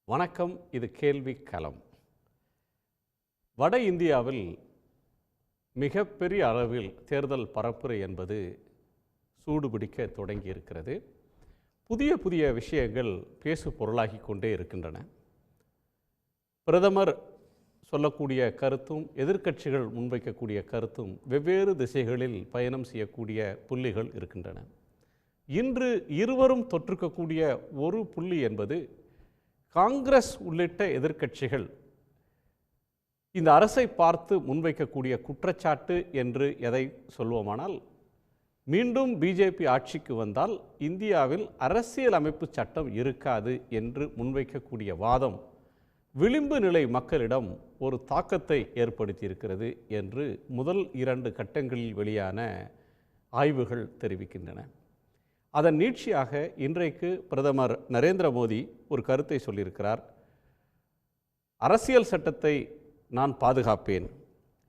வணக்கம். இது கேள்வி களம். வட இந்தியாவில் மிகப்பெரிய அளவில் தேர்தல் பரப்புரை என்பது சூடுபிடிக்க தொடங்கி இருக்கிறது. புதிய புதிய விஷயங்கள் பேசு பொருளாகி கொண்டே இருக்கின்றன. பிரதமர் சொல்லக்கூடிய கருத்தும் எதிர்க்கட்சிகள் முன்வைக்கக்கூடிய கருத்தும் வெவ்வேறு திசைகளில் பயணம் செய்யக்கூடிய புள்ளிகள் இருக்கின்றன. இன்று இருவரும் தொற்றுக்கக்கூடிய ஒரு புள்ளி என்பது காங்கிரஸ் உள்ளிட்ட எதிர்க்கட்சிகள் இந்த அரசை பார்த்து முன்வைக்கக்கூடிய குற்றச்சாட்டு என்று எதை சொல்வோமானால், மீண்டும் பிஜேபி ஆட்சிக்கு வந்தால் இந்தியாவில் அரசியல் அமைப்பு சட்டம் இருக்காது என்று முன்வைக்கக்கூடிய வாதம் விளிம்பு நிலை மக்களிடம் ஒரு தாக்கத்தை ஏற்படுத்தியிருக்கிறது என்று முதல் 2 கட்டங்களில் வெளியான ஆய்வுகள் தெரிவிக்கின்றன. அதன் நீட்சியாக இன்றைக்கு பிரதமர் நரேந்திர மோடி ஒரு கருத்தை சொல்லியிருக்கிறார். அரசியல் சட்டத்தை நான் பாதுகாப்பேன்,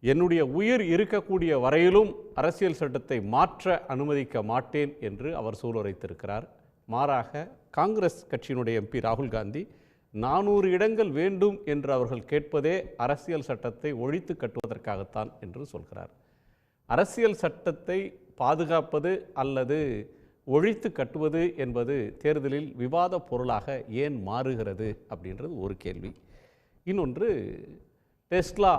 என்னுடைய உயிர் இருக்கக்கூடிய வரையிலும் அரசியல் சட்டத்தை மாற்ற அனுமதிக்க மாட்டேன் என்று அவர் சூளுரைத்திருக்கிறார். மாறாக காங்கிரஸ் கட்சியினுடைய எம்பி ராகுல் காந்தி 400 இடங்கள் வேண்டும் என்று அவர்கள் கேட்பதே அரசியல் சட்டத்தை ஒழித்து கட்டுவதற்காகத்தான் என்று சொல்கிறார். அரசியல் சட்டத்தை பாதுகாப்பது அல்லது ஒழித்து கட்டுவது என்பது தேர்தலில் விவாத பொருளாக ஏன் மாறுகிறது அப்படின்றது ஒரு கேள்வி. இன்னொன்று, டெஸ்லா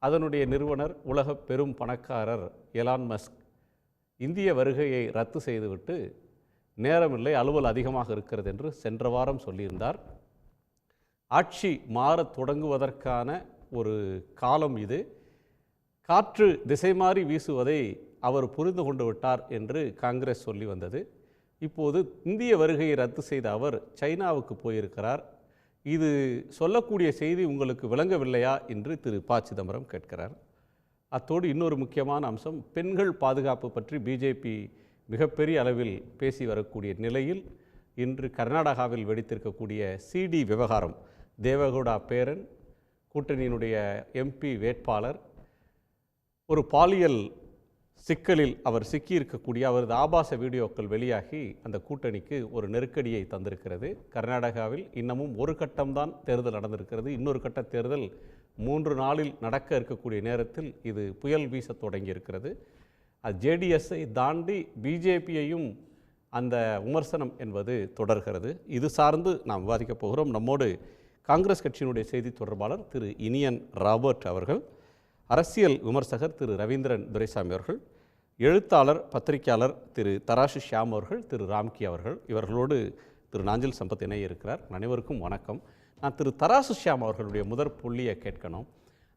அதனுடைய நிறுவனர் உலக பெரும் பணக்காரர் எலான் மஸ்க் இந்திய வருகையை ரத்து செய்துவிட்டு நேரமில்லை, அலுவல் அதிகமாக இருக்கிறது என்று சென்ற வாரம் சொல்லியிருந்தார். ஆட்சி மாறத் தொடங்குவதற்கான ஒரு காலம் இது. காற்று திசை மாறி வீசுவதை அவர் புரிந்து கொண்டு விட்டார் என்று காங்கிரஸ் சொல்லி வந்தது. இப்போது இந்திய வருகையை ரத்து செய்த அவர் சைனாவுக்கு போயிருக்கிறார். இது சொல்லக்கூடிய செய்தி உங்களுக்கு விளங்கவில்லையா என்று திரு ப. சிதம்பரம் கேட்கிறார். அத்தோடு இன்னொரு முக்கியமான அம்சம், பெண்கள் பாதுகாப்பு பற்றி பிஜேபி மிகப்பெரிய அளவில் பேசி வரக்கூடிய நிலையில் இன்று கர்நாடகாவில் வெடித்திருக்கக்கூடிய சிடி விவகாரம், தேவகவுடா பேரன் கூட்டணியினுடைய எம்பி வேட்பாளர் ஒரு பாலியல் சிக்கலில் அவர் சிக்கியிருக்கக்கூடிய அவரது ஆபாச வீடியோக்கள் வெளியாகி அந்த கூட்டணிக்கு ஒரு நெருக்கடியை தந்திருக்கிறது. கர்நாடகாவில் இன்னமும் ஒரு கட்டம்தான் தேர்தல் நடந்திருக்கிறது. இன்னொரு கட்ட தேர்தல் 3 நாளில் நடக்க இருக்கக்கூடிய நேரத்தில் இது புயல் வீச தொடங்கி இருக்கிறது. அது ஜேடிஎஸ்ஐ தாண்டி பிஜேபியையும் அந்த விமர்சனம் என்பது தொடர்கிறது. இது சார்ந்து நாம் விவாதிக்கப் போகிறோம். நம்மோடு காங்கிரஸ் கட்சியினுடைய செய்தி தொடர்பாளர் திரு இனியன் ராபர்ட் அவர்கள், அரசியல் விமர்சகர் திரு ரவீந்திரன் துரைசாமி அவர்கள், எழுத்தாளர் பத்திரிகையாளர் திரு தராசு ஷியாம் அவர்கள், திரு ராம்கி அவர்கள், இவர்களோடு திரு நாஞ்சில் சம்பத் இணைய இருக்கிறார். அனைவருக்கும் வணக்கம். நான் திரு தராசு ஷியாம் அவர்களுடைய முதற் புள்ளியை கேட்கணும்.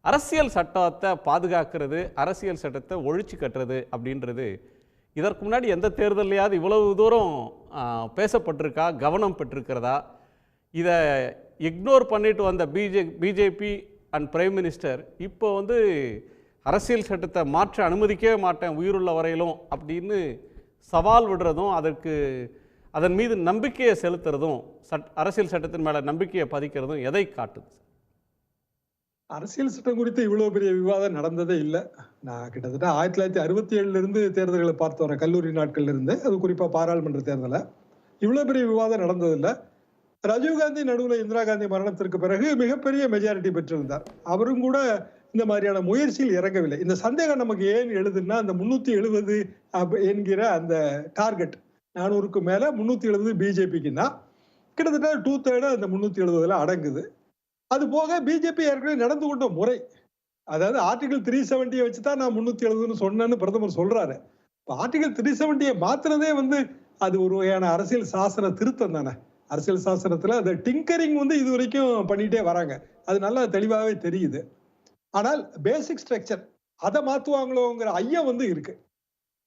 அரசியல் சட்டத்தை பாதுகாக்கிறது, அரசியல் சட்டத்தை ஒழிச்சு கட்டுறது அப்படின்றது இதற்கு முன்னாடி எந்த தேர்தலையாவது இவ்வளவு தூரம் பேசப்பட்டிருக்கா, கவனம் பெற்றிருக்கிறதா? இதை இக்னோர் பண்ணிட்டு வந்த பிஜேபி அண்ட் பிரைம் மினிஸ்டர் இப்போ அரசியல் சட்டத்தை மாற்ற அனுமதிக்கவே மாட்டேன் உயிருள்ள வரையிலும் அப்படின்னு சவால் விடுறதும், அதன் மீது நம்பிக்கையை செலுத்துறதும், அரசியல் சட்டத்தின் மேலே நம்பிக்கையை பதிக்கிறதும் எதை காட்டுது? அரசியல் சட்டம் குறித்து இவ்வளவு பெரிய விவாதம் நடந்ததே இல்லை. நான் கிட்டத்தட்ட 1967 தேர்தல்களை பார்த்து வரேன், கல்லூரி நாட்கள்ல இருந்து. அது குறிப்பா பாராளுமன்ற தேர்தலை இவ்வளவு பெரிய விவாதம் நடந்ததில்லை. ராஜீவ்காந்தி நடுவில் இந்திரா காந்தி மரணத்திற்கு பிறகு மிகப்பெரிய மெஜாரிட்டி பெற்றிருந்தார். அவரும் கூட இந்த மாதிரியான முயற்சியில் இறங்கவில்லை. இந்த சந்தேகம் நமக்கு ஏன் எழுதுன்னா, அந்த 370 என்கிற அந்த டார்கெட் 400க்கு மேல 370 பிஜேபிக்குன்னா கிட்டத்தட்ட 2/3 அந்த 370 அடங்குது. அது போக பிஜேபி ஏற்கனவே நடந்து கொண்ட முறை, அதாவது ஆர்டிகல் 370 வச்சுதான் நான் 370 சொன்னேன்னு பிரதமர் சொல்றாரு. ஆர்டிகல் 370 மாத்தினதே அது ஒரு வகையான அரசியல் சாசன திருத்தம் தானே. அரசியல் சாசனத்துல அந்த டிங்கரிங் இது வரைக்கும் பண்ணிட்டே வராங்க. அது நல்லா தெளிவாகவே தெரியுது. ஆனால் பேசிக் ஸ்ட்ரக்சர் அதை மாத்துவாங்களோங்கிற ஐயம் இருக்கு.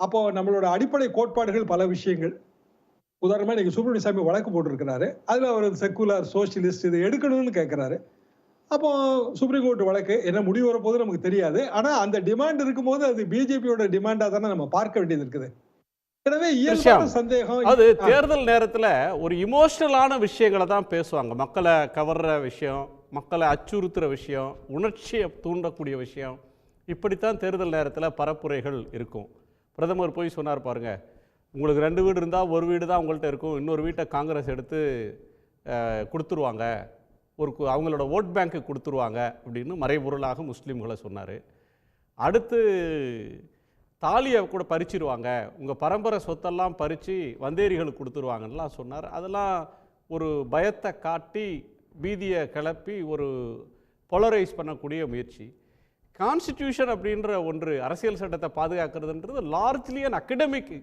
அப்போ நம்மளோட அடிப்படை கோட்பாடுகள் பல விஷயங்கள், உதாரணமா இன்னைக்கு சுப்பிரமணிய சாமி வழக்கு போட்டிருக்கிறாரு. அதுல அவர் செக்குலர் சோசியலிஸ்ட் இதை எடுக்கணும்னு கேட்கிறாரு. அப்போ சுப்ரீம் கோர்ட் வழக்கு என்ன முடிவு வரப்போது நமக்கு தெரியாது. ஆனா அந்த டிமாண்ட் இருக்கும்போது அது பிஜேபியோட டிமாண்டா தானே நம்ம பார்க்க வேண்டியது இருக்குது. எனவே சந்தேகம், அது தேர்தல் நேரத்தில் ஒரு இமோஷனலான விஷயங்களை தான் பேசுவாங்க. மக்களை கவர்ற விஷயம், மக்களை அச்சுறுத்துற விஷயம், உணர்ச்சியை தூண்டக்கூடிய விஷயம், இப்படித்தான் தேர்தல் நேரத்தில் பரப்புரைகள் இருக்கும். பிரதமர் போய் சொன்னார் பாருங்க, உங்களுக்கு 2 வீடு இருந்தால் ஒரு வீடு தான் உங்கள்கிட்ட இருக்கும், இன்னொரு வீட்டை காங்கிரஸ் எடுத்து கொடுத்துருவாங்க, அவங்களோட ஓட் பேங்க்கு கொடுத்துருவாங்க அப்படின்னு மறைபொருளாக முஸ்லீம்களை சொன்னார். அடுத்து தாலியை கூட பறிச்சிருவாங்க, உங்கள் பரம்பரை சொத்தெல்லாம் பறித்து வந்தேரிகளுக்கு கொடுத்துருவாங்கலாம் சொன்னார். அதெல்லாம் ஒரு பயத்தை காட்டி பீதியை கிளப்பி ஒரு பொலரைஸ் பண்ணக்கூடிய முயற்சி. கான்ஸ்டிடியூஷன் அப்படின்ற ஒன்று, அரசியல் சட்டத்தை பாதுகாக்கிறதுன்றது லார்ஜ்லி அன் அகடமிக்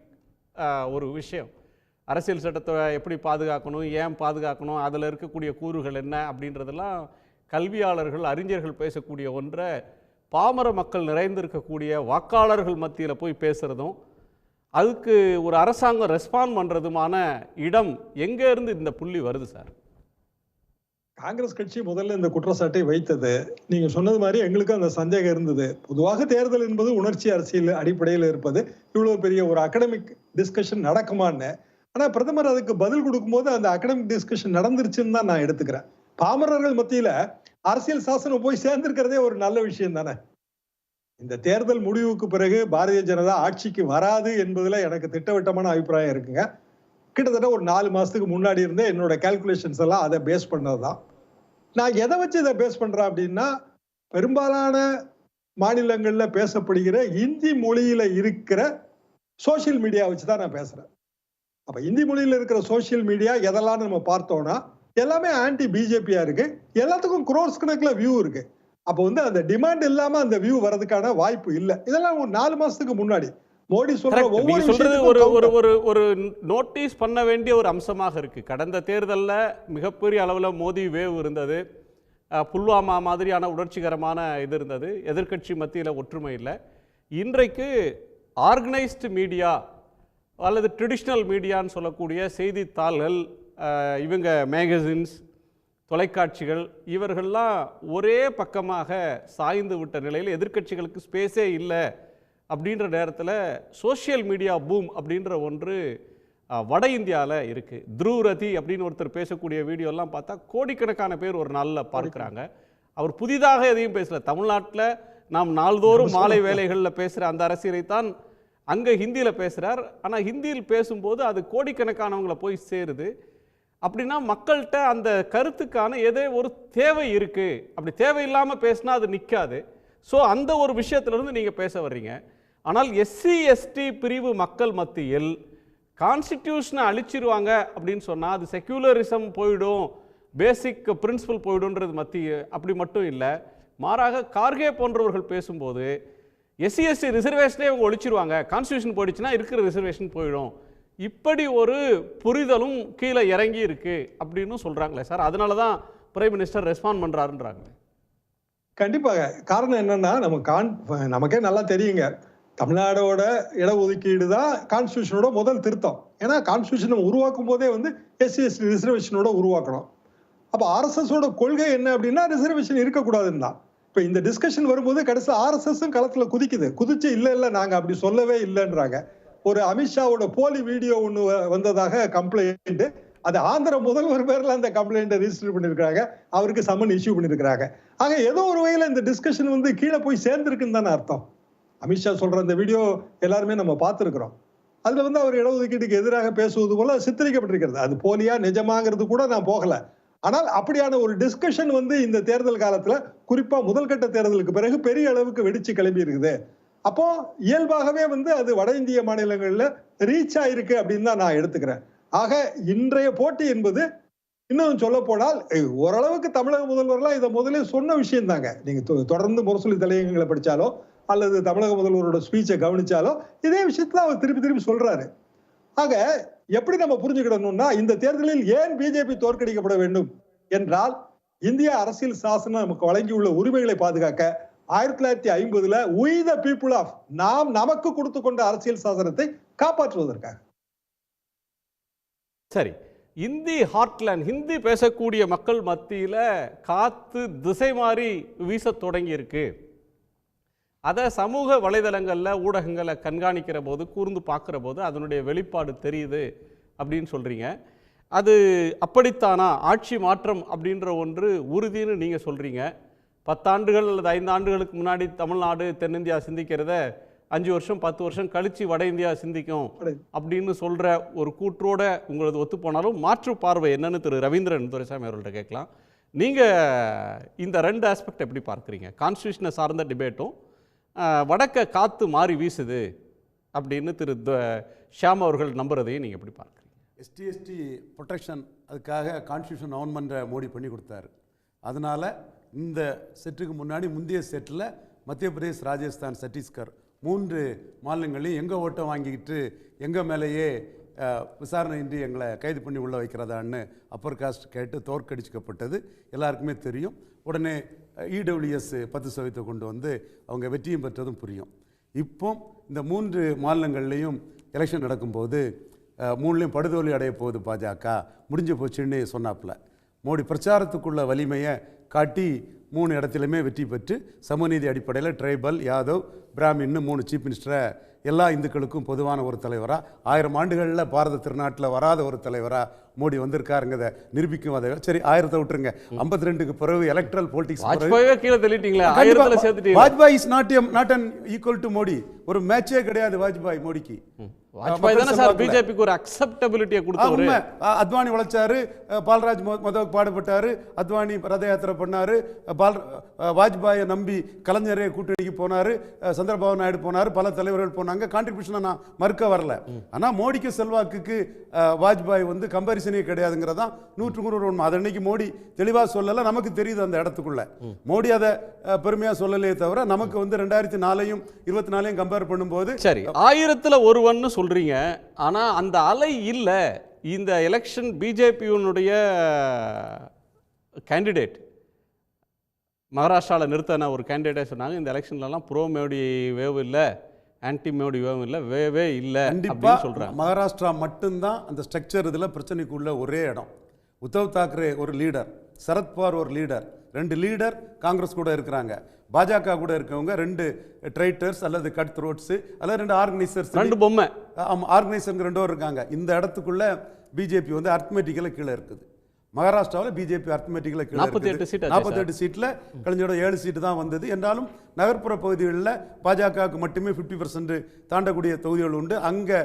ஒரு விஷயம். அரசியல் சட்டத்தை எப்படி பாதுகாக்கணும், ஏன் பாதுகாக்கணும், அதில் இருக்கக்கூடிய கூறுகள் என்ன அப்படின்றதெல்லாம் கல்வியாளர்கள் அறிஞர்கள் பேசக்கூடிய ஒன்றை பாமர மக்கள் நிறைந்திருக்கக்கூடிய வாக்காளர்கள் மத்தியில் போய் பேசுகிறதும் அதுக்கு ஒரு அரசாங்கம் ரெஸ்பாண்ட் பண்ணுறதுமான இடம் எங்கேருந்து இந்த புள்ளி வருது சார்? காங்கிரஸ் கட்சி முதல்ல இந்த குற்றச்சாட்டை வைத்தது நீங்க சொன்னது மாதிரி எங்களுக்கு அந்த சந்தேகம் இருந்தது. பொதுவாக தேர்தல் என்பது உணர்ச்சி அரசியல் அடிப்படையில் இருப்பது, இவ்வளவு பெரிய ஒரு அகடமிக் டிஸ்கஷன் நடக்குமான்னு. ஆனா பிரதமர் அதுக்கு பதில் கொடுக்கும்போது அந்த அகடமிக் டிஸ்கஷன் நடந்துருச்சுன்னு தான் நான் எடுத்துக்கிறேன். பாமரர்கள் மத்தியில அரசியல் சாசனம் போய் சேர்ந்திருக்கிறதே ஒரு நல்ல விஷயம் தானே. இந்த தேர்தல் முடிவுக்கு பிறகு பாரதிய ஜனதா ஆட்சிக்கு வராது என்பதுல எனக்கு திட்டவட்டமான அபிப்பிராயம் இருக்குங்க. கிட்டத்தட்ட ஒரு 4 மாசத்துக்கு முன்னாடி இருந்தே என்னோட கால்குலேஷன்ஸ் எல்லாம் அதை பேஸ் பண்ணதுதான். நான் எதை வச்சு இதை பேஸ் பண்றேன் அப்படின்னா, பெரும்பாலான மாநிலங்கள்ல பேசப்படுகிற இந்தி மொழியில இருக்கிற சோசியல் மீடியா வச்சுதான் நான் பேசுறேன். அப்ப இந்தி மொழியில இருக்கிற சோசியல் மீடியா எதெல்லாம் நம்ம பார்த்தோம்னா எல்லாமே ஆன்டி பிஜேபியா இருக்கு. எல்லாத்துக்கும் குரோர்ஸ் கணக்குல வியூ இருக்கு. அப்போ அந்த டிமாண்ட் இல்லாம அந்த வியூ வரதுக்கான வாய்ப்பு இல்லை. இதெல்லாம் ஒரு 4 மாசத்துக்கு முன்னாடி மோடி சொல்ற ஒரு நோட்டீஸ் பண்ண வேண்டிய ஒரு அம்சமாக இருக்கு. கடந்த தேர்தலில் மிகப்பெரிய அளவில் மோடி வேவ் இருந்தது, புல்வாமா மாதிரியான உணர்ச்சிகரமான இது இருந்தது, எதிர்க்கட்சி மத்தியில் ஒற்றுமை இல்லை. இன்றைக்கு ஆர்கனைஸ்டு மீடியா அல்லது ட்ரெடிஷ்னல் மீடியான்னு சொல்லக்கூடிய செய்தித்தாள்கள், இவங்க மேகசின்ஸ், தொலைக்காட்சிகள், இவர்கள்லாம் ஒரே பக்கமாக சாய்ந்து விட்ட நிலையில் எதிர்க்கட்சிகளுக்கு ஸ்பேஸே இல்லை அப்படின்ற நேரத்தில் சோஷியல் மீடியா பூம் அப்படின்ற ஒன்று வட இந்தியாவில் இருக்குது. த்ருவரதி அப்படின்னு ஒருத்தர் பேசக்கூடிய வீடியோலாம் பார்த்தா கோடிக்கணக்கான பேர் ஒரு நாளில் பார்க்குறாங்க. அவர் புதிதாக எதையும் பேசல. தமிழ்நாட்டில் நாம் நாள்தோறும் மாலை வேலைகளில் பேசுகிற அந்த அரசியலைத்தான் அங்கே ஹிந்தியில் பேசுகிறார். ஆனால் ஹிந்தியில் பேசும்போது அது கோடிக்கணக்கானவங்களை போய் சேருது. அப்படின்னா மக்கள்கிட்ட அந்த கருத்துக்கான ஏதோ ஒரு தேவை இருக்குது. அப்படி தேவையில்லாமல் பேசினா அது நிற்காது. ஸோ அந்த ஒரு விஷயத்திலிருந்து நீங்கள் பேச வர்றீங்க. ஆனால் எஸ்சி எஸ்டி பிரிவு மக்கள் மத்தியில் கான்ஸ்டிடியூஷனை அழிச்சிருவாங்க அப்படின்னு சொன்னால் அது செக்யூலரிசம் போயிடும், பேசிக் பிரின்சிபல் போயிடும்ன்றது அப்படி மட்டும் இல்லை. மாறாக கார்கே போன்றவர்கள் பேசும்போது எஸ்சி எஸ்டி ரிசர்வேஷனே அவங்க ஒழிச்சிருவாங்க, கான்ஸ்டிடியூஷன் போயிடுச்சுன்னா இருக்கிற ரிசர்வேஷன் போயிடும், இப்படி ஒரு புரிதலும் கீழே இறங்கி இருக்கு அப்படின்னு சொல்றாங்களே சார். அதனால தான் பிரைம் மினிஸ்டர் ரெஸ்பாண்ட் பண்றாருன்றாங்க. கண்டிப்பாக. காரணம் என்னன்னா, நமக்கே நல்லா தெரியுங்க, தமிழ்நாடோட இடஒதுக்கீடு தான் கான்ஸ்டியூஷனோட முதல் திருத்தம். ஏன்னா கான்ஸ்டியூஷனை உருவாக்கும் போதே எஸ்சி எஸ்டி ரிசர்வேஷனோட உருவாக்கணும். அப்ப ஆர்எஸ்எஸோட கொள்கை என்ன அப்படின்னா ரிசர்வேஷன் இருக்கக்கூடாதுன்னு தான். இப்ப இந்த டிஸ்கஷன் வரும்போது கடைசியில் ஆர்எஸ்எஸ் களத்துல குதிச்சு இல்ல நாங்க அப்படி சொல்லவே இல்லைன்றாங்க. ஒரு அமித்ஷாவோட போலி வீடியோ ஒண்ணு வந்ததாக கம்ப்ளைண்ட், அது ஆந்திர முதல்வர் பேர்ல அந்த கம்ப்ளைண்ட்டை ரிஜிஸ்டர் பண்ணிருக்காங்க, அவருக்கு சம்மன் இஷ்யூ பண்ணிருக்காங்க. ஆக ஏதோ ஒரு வகையில இந்த டிஸ்கஷன் கீழே போய் சேர்ந்திருக்குன்னு தானே அர்த்தம். அமித்ஷா சொல்ற அந்த வீடியோ எல்லாருமே நம்ம பார்த்திருக்கிறோம். அதுல அவர் இடஒதுக்கீட்டுக்கு எதிராக பேசுவது போல சித்தரிக்கப்பட்டிருக்கிறது. அது போலியா நிஜமாங்கிறது கூட நான் போகல. ஆனால் அப்படியான ஒரு டிஸ்கஷன் இந்த தேர்தல் காலத்துல, குறிப்பா முதல் கட்ட தேர்தலுக்கு பிறகு பெரிய அளவுக்கு வெடிச்சு கிளம்பி இருக்குது. அப்போ இயல்பாகவே அது வட இந்திய மாநிலங்கள்ல ரீச் ஆயிருக்கு அப்படின்னு தான் நான் எடுத்துக்கிறேன். ஆக இன்றைய போட்டி என்பது இன்னும் சொல்ல போனால் ஓரளவுக்கு தமிழக முதல்வர்லாம் இதை முதலே சொன்ன விஷயம் தாங்க. நீங்க தொடர்ந்து முரசொலி தலையங்கங்களை படிச்சாலோ அல்லது தமிழக முதல்வரோட ஸ்பீச்சை கவனிச்சாலோ இதே விஷயத்துல அவர் திருப்பி சொல்றாரு. ஆக எப்படி நம்ம புரிஞ்சுக்கிடணும்னா, இந்த தேர்தலில் ஏன் பிஜேபி தோற்கடிக்கப்பட வேண்டும் என்றால், இந்திய அரசியல் சாசனம் நமக்கு வழங்கியுள்ள உரிமைகளை பாதுகாக்க 1950 we the people of நாம் நமக்கு கொடுத்து கொண்ட அரசியல் சாசனத்தை காப்பாற்றுவதற்காக. சரி, இந்தி ஹார்ட்லேண்ட், ஹிந்தி பேசக்கூடிய மக்கள் மத்தியில் காத்து திசை மாறி வீச தொடங்கி இருக்கு. அதை சமூக வலைதளங்களில் ஊடகங்களை கண்காணிக்கிற போது, கூர்ந்து பார்க்குற போது அதனுடைய வெளிப்பாடு தெரியுது அப்படின்னு சொல்கிறீங்க. அது அப்படித்தானா? ஆட்சி மாற்றம் அப்படின்ற ஒன்று உறுதின்னு நீங்கள் சொல்கிறீங்க. 10 ஆண்டுகள் அல்லது 5 ஆண்டுகளுக்கு முன்னாடி தமிழ்நாடு தென்னிந்தியா சிந்திக்கிறத 5 வருஷம் 10 வருஷம் கழிச்சு வட இந்தியா சிந்திக்கும் அப்படின்னு சொல்ற ஒரு கூற்றோட உங்களது ஒத்து போனாலும் மாற்று பார்வை என்னன்னு திரு ரவீந்திரன் துரைசாமி அவர்கள்ட்ட கேட்கலாம். நீங்க இந்த 2 ஆஸ்பெக்ட் எப்படி பார்க்குறீங்க? கான்ஸ்டியூஷனை சார்ந்த டிபேட்டும் வடக்க காத்து மாறி வீசுது அப்படின்னு திரு ஷியாம் அவர்கள் நம்புறதையும் நீங்க எப்படி பார்க்குறீங்க? எஸ்டி ப்ரொடெக்ஷன் அதுக்காக கான்ஸ்டியூஷன் அமெண்ட்மெண்ட்டை மோடி பண்ணி கொடுத்தாரு. அதனால் இந்த செட்டுக்கு முன்னாடி முந்தைய செட்டில் மத்திய பிரதேஷ், ராஜஸ்தான், சத்தீஸ்கர் 3 மாநிலங்களையும் எங்கள் ஓட்டை வாங்கிக்கிட்டு எங்கள் மேலேயே விசாரணையின்றி எங்களை கைது பண்ணி உள்ளே வைக்கிறதான்னு அப்பர் காஸ்ட் கேட்டு தோற்கடிக்கப்பட்டது எல்லாருக்குமே தெரியும். உடனே இடபிள்யூஎஸ் 10% கொண்டு வந்து அவங்க வெற்றியும் பெற்றதும் புரியும். இப்போ இந்த 3 மாநிலங்கள்லேயும் எலெக்ஷன் நடக்கும்போது 3லையும் படுதோல்வி அடைய போகுது பாஜக, முடிஞ்சு போச்சுன்னு சொன்னாப்புல. மோடி பிரச்சாரத்துக்குள்ள வலிமையை காட்டி 3 இடத்துலையுமே வெற்றி பெற்று சமநீதி அடிப்படையில் ட்ரைபல், யாதவ், பிராமின்னு 3 சீஃப் மினிஸ்டரை எல்லா இந்துக்களுக்கும் பொதுவான ஒரு தலைவராக 1000 ஆண்டுகளில் பாரத திருநாட்டில் வராத ஒரு தலைவராக மோடி வந்திருக்காருங்கிறத நிரூபிக்கும். அதை சரி 1000 விட்டுருங்க, 52க்கு பிறகு எலக்ட்ரல் பொலிட்டிக்ஸ் கீழே தள்ளிட்டீங்களா? 1000 சேர்த்துட்டீங்க. Vajpayee is not an equal to Modi. ஒரு மேட்சே கிடையாது வாஜ்பாய் மோடிக்கு. வாஜ்பாய் தானே சார் பிஜேபிக்கு ஒரு அக்செப்டபிலிட்டியை கொடுத்தவர். அத்வானி உழைச்சாரு, பால்ராஜ் மதவுக்கு பாடுபட்டாரு, அத்வானி ரத யாத்திரை பண்ணாரு, வாஜ்பாயை நம்பி கலைஞரே கூட்டணிக்கு போனாரு, சந்திரபாபு நாயுடு போனாரு, பல தலைவர்கள் போனாங்க. கான்ட்ரிபியூஷனை நான் மறுக்க வரல. ஆனால் மோடிக்கு செல்வாக்குக்கு வாஜ்பாய் வந்து கம்பாரிசனே கிடையாதுங்கிறதான் 100% உண்மை. அதை இன்னைக்கு மோடி தெளிவாக சொல்லலை, நமக்கு தெரியுது அந்த இடத்துக்குள்ள. மோடி அதை பெருமையாக சொல்லலையே தவிர நமக்கு வந்து 2004ஐயும் 24ஐயும் கம்பேர் பண்ணும்போது சரி 1000ல் ஒருவன்னு சொல்றீங்க. ஆனா அந்த அலை இல்ல. இந்த எலெக்ஷன் பிஜேபியினுடைய கேண்டிடேட் மகாராஷ்டிராவில் நிறுத்தின ஒரு கேண்டிடேட் சொன்னாங்க, இந்த எலெக்ஷன்லாம் ப்ரோ மோடி வேவ் இல்லை, ஆன்டி மோடி வேவ் இல்லை, வேவே இல்லை அப்படின்னு சொல்றாங்க. மகாராஷ்டிரா மட்டும்தான் அந்த ஸ்ட்ரக்சர் இதில் பிரச்சனைக்குள்ள ஒரே இடம். உத்தவ் தாக்கரே ஒரு லீடர், சரத்பவார் ஒரு லீடர், 2 லீடர் காங்கிரஸ் கூட இருக்கிறாங்க. பாஜக கூட இருக்கவங்க 2 ட்ரைட்டர்ஸ் அல்லது கட் த்ரோட்ஸ் அல்லது 2 ஆர்கனைசர்ஸ், 2 பொம்மை. ஆமாம், ஆர்கனைசருங்க 2 இருக்காங்க. இந்த இடத்துக்குள்ள பிஜேபி வந்து அர்த்மெட்டிக்கலாக கீழே இருக்குது. மகாராஷ்டிராவில் பிஜேபி அர்த்மெட்டிக்கலாக கீழே 48 சீட்டில் கலைஞரோட 7 சீட்டு தான் வந்தது. என்றாலும் நகர்ப்புற பகுதிகளில் பாஜகவுக்கு மட்டுமே 50% தாண்டக்கூடிய தொகுதிகள் உண்டு. அங்கே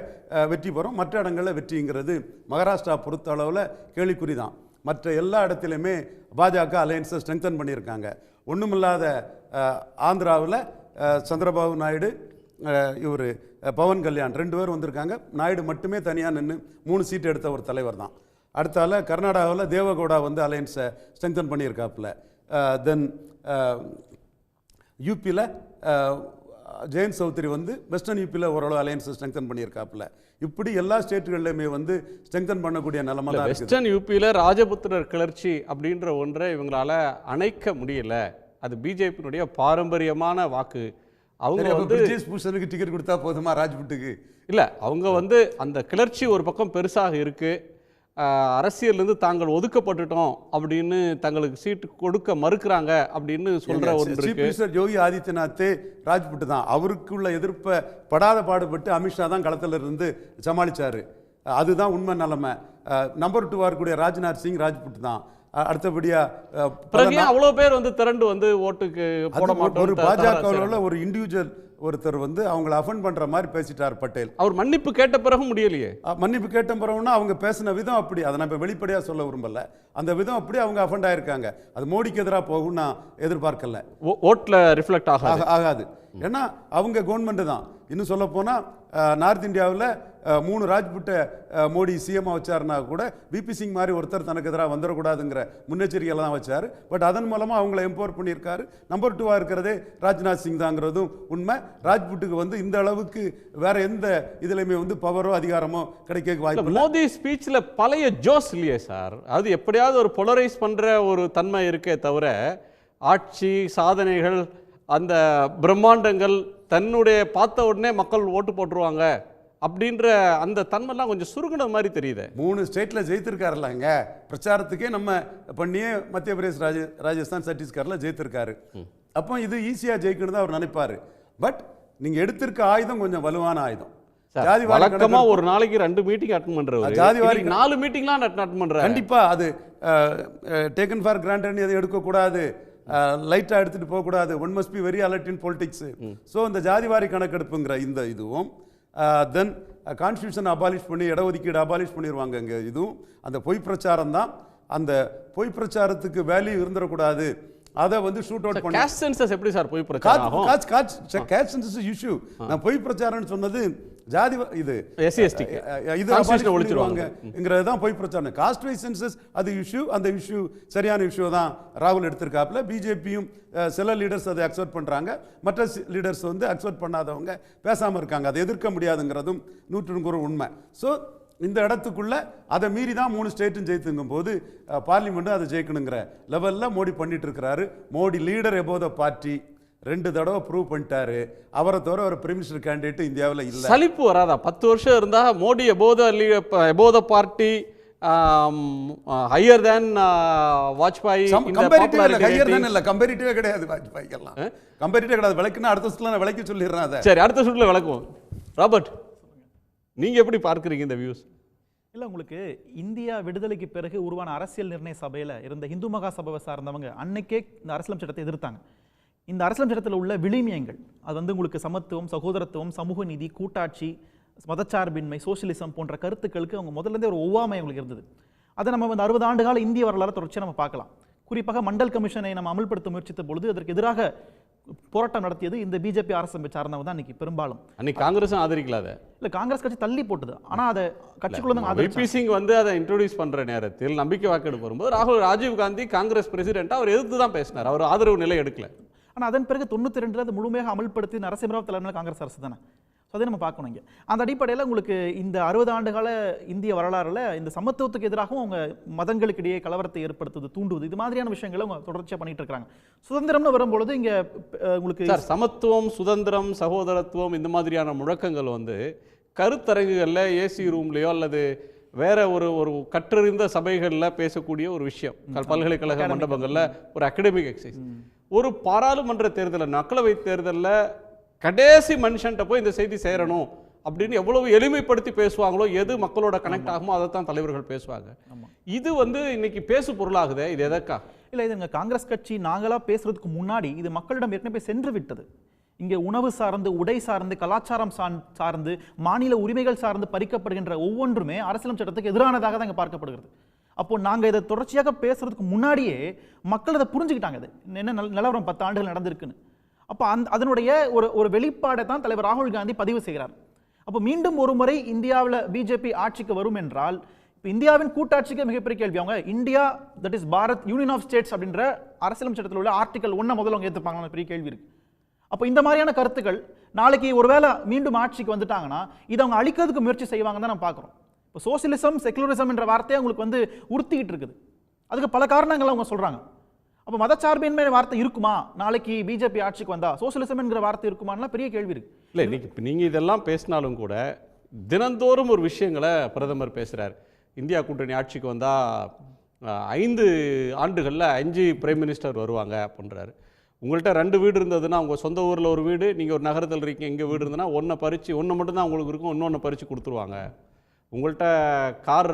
வெற்றி பெறும், மற்ற இடங்களில் வெற்றிங்கிறது மகாராஷ்டிரா பொறுத்த அளவில் கேள்விக்குறி தான். மற்ற எல்லா இடத்துலையுமே பாஜக அலையன்ஸை ஸ்ட்ரெங்தன் பண்ணியிருக்காங்க. ஒன்றுமில்லாத ஆந்திராவில் சந்திரபாபு நாயுடு, இவர் பவன் கல்யாண் 2 பேர் வந்திருக்காங்க. நாயுடு மட்டுமே தனியாக நின்று 3 சீட்டு எடுத்த ஒரு தலைவர் தான். அடுத்தால கர்நாடகாவில் தேவகவுடா வந்து அலையன்ஸை ஸ்ட்ரெங்தன் பண்ணியிருக்காப்புல. தென் யூபியில் ஜெயந்த் சௌத்ரி வந்து வெஸ்டர்ன் யூபியில் ஓரளவு அலையன்ஸை ஸ்ட்ரெங்தன் பண்ணியிருக்காப்புல. இப்படி எல்லா ஸ்டேட்டுகளிலுமே வந்து ஸ்ட்ரெங்தன் பண்ணக்கூடிய நிலைமை தான். வெஸ்டர்ன் யூபியில் ராஜபுத்திரர் கிளர்ச்சி அப்படின்ற ஒன்றை இவங்களால அணைக்க முடியல. அது பிஜேபியினுடைய பாரம்பரியமான வாக்கு. அவங்க வந்து பூஷனுக்கு டிக்கெட் கொடுத்தா போதுமா ராஜ்புட்டுக்கு? இல்லை, அவங்க வந்து அந்த கிளர்ச்சி ஒரு பக்கம் பெருசாக இருக்கு, அரசியலிருந்து தாங்கள் ஒதுக்கப்பட்டுட்டோம் அப்படின்னு தங்களுக்கு சீட்டு கொடுக்க மறுக்கிறாங்க அப்படின்னு சொல்ற ஒன்று இருக்கு. யோகி ஆதித்யநாத் ராஜ்புட் தான். அவருக்குள்ள எதிர்ப்பை படாத பாடுபட்டு அமித்ஷா தான் களத்தில் இருந்து சமாளிச்சாரு. அதுதான் உண்மை நிலைமை. நம்பர் 2 இருக்கக்கூடிய ராஜ்நாத் சிங் ராஜ்புட் தான். அடுத்தபடியா அவ்வளவு பேர் வந்து திரண்டு வந்து ஓட்டுக்கு போட மாட்டோம். ஒரு பாஜக ஒரு இண்டிவிஜுவல் ஒருத்தர் வந்து அவங்களை அஃபெண்ட் பண்ற மாதிரி பேசிட்டார் பட்டேல். அவர் மன்னிப்பு கேட்ட பிறகு முடியலையே. மன்னிப்பு கேட்ட பிறகுனா அவங்க பேசின விதம் அப்படி, அதை நான் வெளிப்படையாக சொல்ல விரும்பல. அந்த விதம் அப்படி அவங்க அஃபெண்ட் ஆயிருக்காங்க. அது மோடிக்கு எதிராக போகும் நான் எதிர்பார்க்கல. ஓட்ல ரிஃப்ளெக்ட் ஆகாது. ஏன்னா அவங்க கவர்மெண்ட் தான். இன்னும் சொல்ல போனால் நார்த் இந்தியாவில் 3 ராஜ்புட்டை மோடி சிஎம்மாக வச்சாருன்னா கூட பிபி சிங் மாதிரி ஒருத்தர் தனக்கு எதிராக வந்துடக்கூடாதுங்கிற முன்னெச்சரிக்கையில் தான் வச்சார். பட் அதன் மூலமாக அவங்கள எம்பவர் பண்ணியிருக்காரு. நம்பர் 2 இருக்கிறதே ராஜ்நாத் சிங் தாங்கிறதும் உண்மை. ராஜ்புட்டுக்கு வந்து இந்த அளவுக்கு வேற எந்த இதுலையுமே வந்து பவரோ அதிகாரமோ கிடைக்க வாய்ப்பு. மோடி ஸ்பீச்சில் பழைய ஜோஸ் இல்லையே சார். அது எப்படியாவது ஒரு பொலரைஸ் பண்ணுற ஒரு தன்மை இருக்கே தவிர ஆட்சி சாதனைகள் அந்த பிரம்மாண்டங்கள் தன்னுடைய பார்த்த உடனே மக்கள் ஓட்டு போட்டுருவாங்க அப்படின்ற அந்த தன்மைலாம் கொஞ்சம் சுருங்கின மாதிரி தெரியுது. 3 ஸ்டேட்டில் ஜெயித்திருக்காருலாங்க. பிரச்சாரத்துக்கே நம்ம பண்ணியே மத்திய பிரதேஷ், ராஜஸ்தான், சத்தீஸ்கரில் ஜெயித்திருக்காரு. அப்போ இது ஈஸியாக ஜெயிக்கணும் தான் அவர் நினைப்பாரு. பட் நீங்கள் எடுத்திருக்க ஆயுதம் கொஞ்சம் வலுவான ஆயுதம். வழக்கமா ஒரு நாளைக்கு 2 மீட்டிங் அட்டெண்ட் பண்றாரு, ஜாதிவாரி 4 மீட்டிங்லாம் அட்டெண்ட் பண்றாரு. கண்டிப்பா அது டேக்கன் ஃபார் கிராண்டட் எதுவும் எடுக்கக்கூடாது. லைட்டாக எடுத்துகிட்டு போகக்கூடாது, one must be very alert in politics. So இந்த ஜாதிவாரி கணக்கெடுப்புங்கிற இந்த இதுவும் தென் கான்ஸ்டியூஷன் அபாலிஷ் பண்ணி இடஒதுக்கீடு அபாலிஷ் பண்ணிடுவாங்க. இங்கே இதுவும் அந்த பொய் பிரச்சாரம் தான். அந்த பொய் பிரச்சாரத்துக்கு வேல்யூ இருந்துடக்கூடாது, அதை வந்து ஷூட் அவுட் பண்ணி காஸ்ட் சென்சஸ் எப்படி சார் பொய் பிரச்சாரம் ஆகும்? Caste census issue. நான் பொய் பிரச்சாரம்னு சொன்னது ஜாதி இது எஸ்சி எஸ்டி இது அபாலிஷ் ஒழிச்சிருவாங்கங்கிறது தான் பொய் பிரச்சாரம். காஸ்ட் வைஸ் சென்சஸ் அது இஷ்யூ, அந்த இஷ்யூ சரியான இஷ்யூ தான் ராகுல் எடுத்திருக்காப்புல. பிஜேபியும் சில லீடர்ஸ் அதை அக்செப்ட் பண்ணுறாங்க, மற்ற லீடர்ஸ் வந்து அக்செப்ட் பண்ணாதவங்க பேசாமல் இருக்காங்க. அதை எதிர்க்க முடியாதுங்கிறதும் 100% உண்மை. ஸோ இந்த இடத்துக்குள்ள அதை மீறி தான் 3 ஸ்டேட்டும் ஜெயித்துங்கும் போது பார்லிமெண்ட்டும் அதை ஜெயிக்கணுங்கிற லெவலில் மோடி பண்ணிட்டு இருக்கிறாரு. Modi leader above the party 2 தடவை ப்ரூவ் பண்ணிட்டாரு. அவரை தவிர ஒரு பிரைம் மினிஸ்டர் கேண்டிடேட் இந்தியாவில் இல்லை. சலிப்பு வராதா? 10 வருஷம் இருந்தா Modi above the party higher than Vajpayee. கம்பேரிட்டிவே கிடையாது வாஜ்பாய்க்கெல்லாம், கம்பேரிட்டிவே கிடையாது. விளக்குன்னா அடுத்த சுற்றுல நான் விளக்கி சொல்லிடுறேன். அதை சரி, அடுத்த சுற்றுல விளக்குவோம். ராபர்ட், நீங்க எப்படி பார்க்குறீங்க இந்த வியூஸ்? இல்லை, உங்களுக்கு இந்தியா விடுதலைக்கு பிறகு உருவான அரசியல் நிர்ணய சபையில் இருந்த இந்து மகா சபையை சார்ந்தவங்க அன்னைக்கே இந்த அரசியல் சட்டத்தை எதிர்த்தாங்க. இந்த அரசியல் சட்டத்தில் உள்ள விளிமியங்கள் அது வந்து உங்களுக்கு சமத்துவம், சகோதரத்துவம், சமூக நீதி, கூட்டாட்சி, மதச்சார்பின்மை, சோசியலிசம் போன்ற கருத்துக்களுக்கு அவங்க முதல்லேருந்தே ஒரு ஒவ்வாமை அவங்களுக்கு இருந்தது. அதை நம்ம வந்து 60 ஆண்டுகால இந்திய வரலாறு தொடர்ச்சியாக நம்ம பார்க்கலாம். குறிப்பாக மண்டல் கமிஷனை நம்ம அமல்படுத்த முயற்சித்த பொழுது அதற்கு எதிராக போராட்டம் நடத்தியது இந்த பிஜேபி அரசு சார்ந்தவங்க தான் இன்னைக்கு பெரும்பாலும். அன்னைக்கு காங்கிரஸும் ஆதரிக்கலாத இல்ல, காங்கிரஸ் கட்சி தள்ளி போட்டது. ஆனா அதை கட்சிக்குள்ள விபி சிங் வந்து அதை இன்ட்ரோடியூஸ் பண்ற நேரத்தில் நம்பிக்கை வாக்கெடுப்பு வரும்போது ராஜீவ் காந்தி காங்கிரஸ் பிரசிடென்ட் அவர் எதிர்த்து தான் பேசினார், அவர் ஆதரவு நிலை எடுக்கல. ஆனா அதன் பிறகு 92 அது முழுமையாக அமல்படுத்தி நரசிம்மராவ் தலைமையில் காங்கிரஸ் அரசு தானே. அதை நம்ம பார்க்கணும். இங்கே அந்த அடிப்படையில் உங்களுக்கு இந்த 60 ஆண்டுகால இந்திய வரலாறுல இந்த சமத்துவத்துக்கு எதிராகவும் அவங்க மதங்களுக்கு இடையே கலவரத்தை ஏற்படுத்துவது, தூண்டுவது, இது மாதிரியான விஷயங்களை அவங்க தொடர்ச்சியாக பண்ணிட்டு இருக்காங்க. சுதந்திரம்னு வரும்பொழுது இங்க உங்களுக்கு சமத்துவம், சுதந்திரம், சகோதரத்துவம் இந்த மாதிரியான முழக்கங்கள் வந்து கருத்தரங்குகளில் ஏசி ரூம்லையோ அல்லது வேற ஒரு கற்றறிந்த சபைகளில் பேசக்கூடிய ஒரு விஷயம். பல்கலைக்கழக மண்டபங்களில் ஒரு அகடமிக் எக்ஸசைஸ். ஒரு பாராளுமன்ற தேர்தலில், மக்களவை தேர்தலில் கடைசி மனுஷன்ட்ட போய் இந்த செய்தி சேரணும் அப்படின்னு எவ்வளவு எளிமைப்படுத்தி பேசுவாங்களோ, எது மக்களோட கனெக்ட் ஆகுமோ அதை தான் தலைவர்கள் பேசுவாங்க. இது வந்து இன்னைக்கு பேசு பொருளாகுது. இது எதற்கா? இல்லை, இது காங்கிரஸ் கட்சி நாங்களா பேசுறதுக்கு முன்னாடி இது மக்களிடம் ஏற்கனவே சென்று விட்டது. இங்கே உணவு சார்ந்து, உடை சார்ந்து, கலாச்சாரம் சார்ந்து, மாநில உரிமைகள் சார்ந்து பறிக்கப்படுகின்ற ஒவ்வொன்றுமே அரசியல் சட்டத்துக்கு எதிரானதாக தான் இங்கே பார்க்கப்படுகிறது. அப்போ நாங்கள் இதை தொடர்ச்சியாக பேசுறதுக்கு முன்னாடியே மக்கள் அதை புரிஞ்சுக்கிட்டாங்க. இது என்ன நிலவரம் 10 ஆண்டுகள் நடந்திருக்குன்னு. அப்போ அதனுடைய ஒரு வெளிப்பாடை தான் தலைவர் ராகுல் காந்தி பதிவு செய்கிறார். அப்போ மீண்டும் ஒரு முறை இந்தியாவில் பிஜேபி ஆட்சிக்கு வரும் என்றால், இப்போ இந்தியாவின் கூட்டாட்சிக்கு மிகப்பெரிய கேள்வி. அவங்க India that is Bharat union of states அப்படின்ற அரசியல் சட்டத்தில் உள்ள ஆர்டிகல் 1 முதல்ல அவங்க ஏற்றுப்பாங்க, பெரிய கேள்வி இருக்கு. அப்போ இந்த மாதிரியான கருத்துக்கள் நாளைக்கு ஒருவேளை மீண்டும் ஆட்சிக்கு வந்துட்டாங்கன்னா இதை அவங்க அழிக்கிறதுக்கு முயற்சி செய்வாங்க தான் நம்ம பார்க்குறோம். இப்போ சோசியலிசம், செகுலரிசம் என்ற வார்த்தையை அவங்களுக்கு வந்து உறுத்திக்கிட்டு இருக்குது. அதுக்கு பல காரணங்கள் அவங்க சொல்றாங்க. அப்போ மதச்சார்பின்மை வார்த்தை இருக்குமா நாளைக்கு பிஜேபி ஆட்சிக்கு வந்தா? சோசியலிசம் என்கிற வார்த்தை இருக்குமான்னா பெரிய கேள்வி இருக்கு. இல்லை, இன்னைக்கு நீங்க இதெல்லாம் பேசினாலும் கூட தினந்தோறும் ஒரு விஷயங்களை பிரதமர் பேசுறாரு. இந்தியா கூட்டணி ஆட்சிக்கு வந்தா 5 ஆண்டுகளில் 5 பிரைம் மினிஸ்டர் வருவாங்க அப்படின்றாரு. உங்கள்கிட்ட 2 வீடு இருந்ததுன்னா, உங்கள் சொந்த ஊரில் ஒரு வீடு, நீங்கள் ஒரு நகரத்தில் இருக்கீங்க, இங்கே வீடு இருந்ததுன்னா ஒன்றை மட்டும்தான் உங்களுக்கு இருக்கும், இன்னொன்று பறித்து கொடுத்துருவாங்க. உங்கள்கிட்ட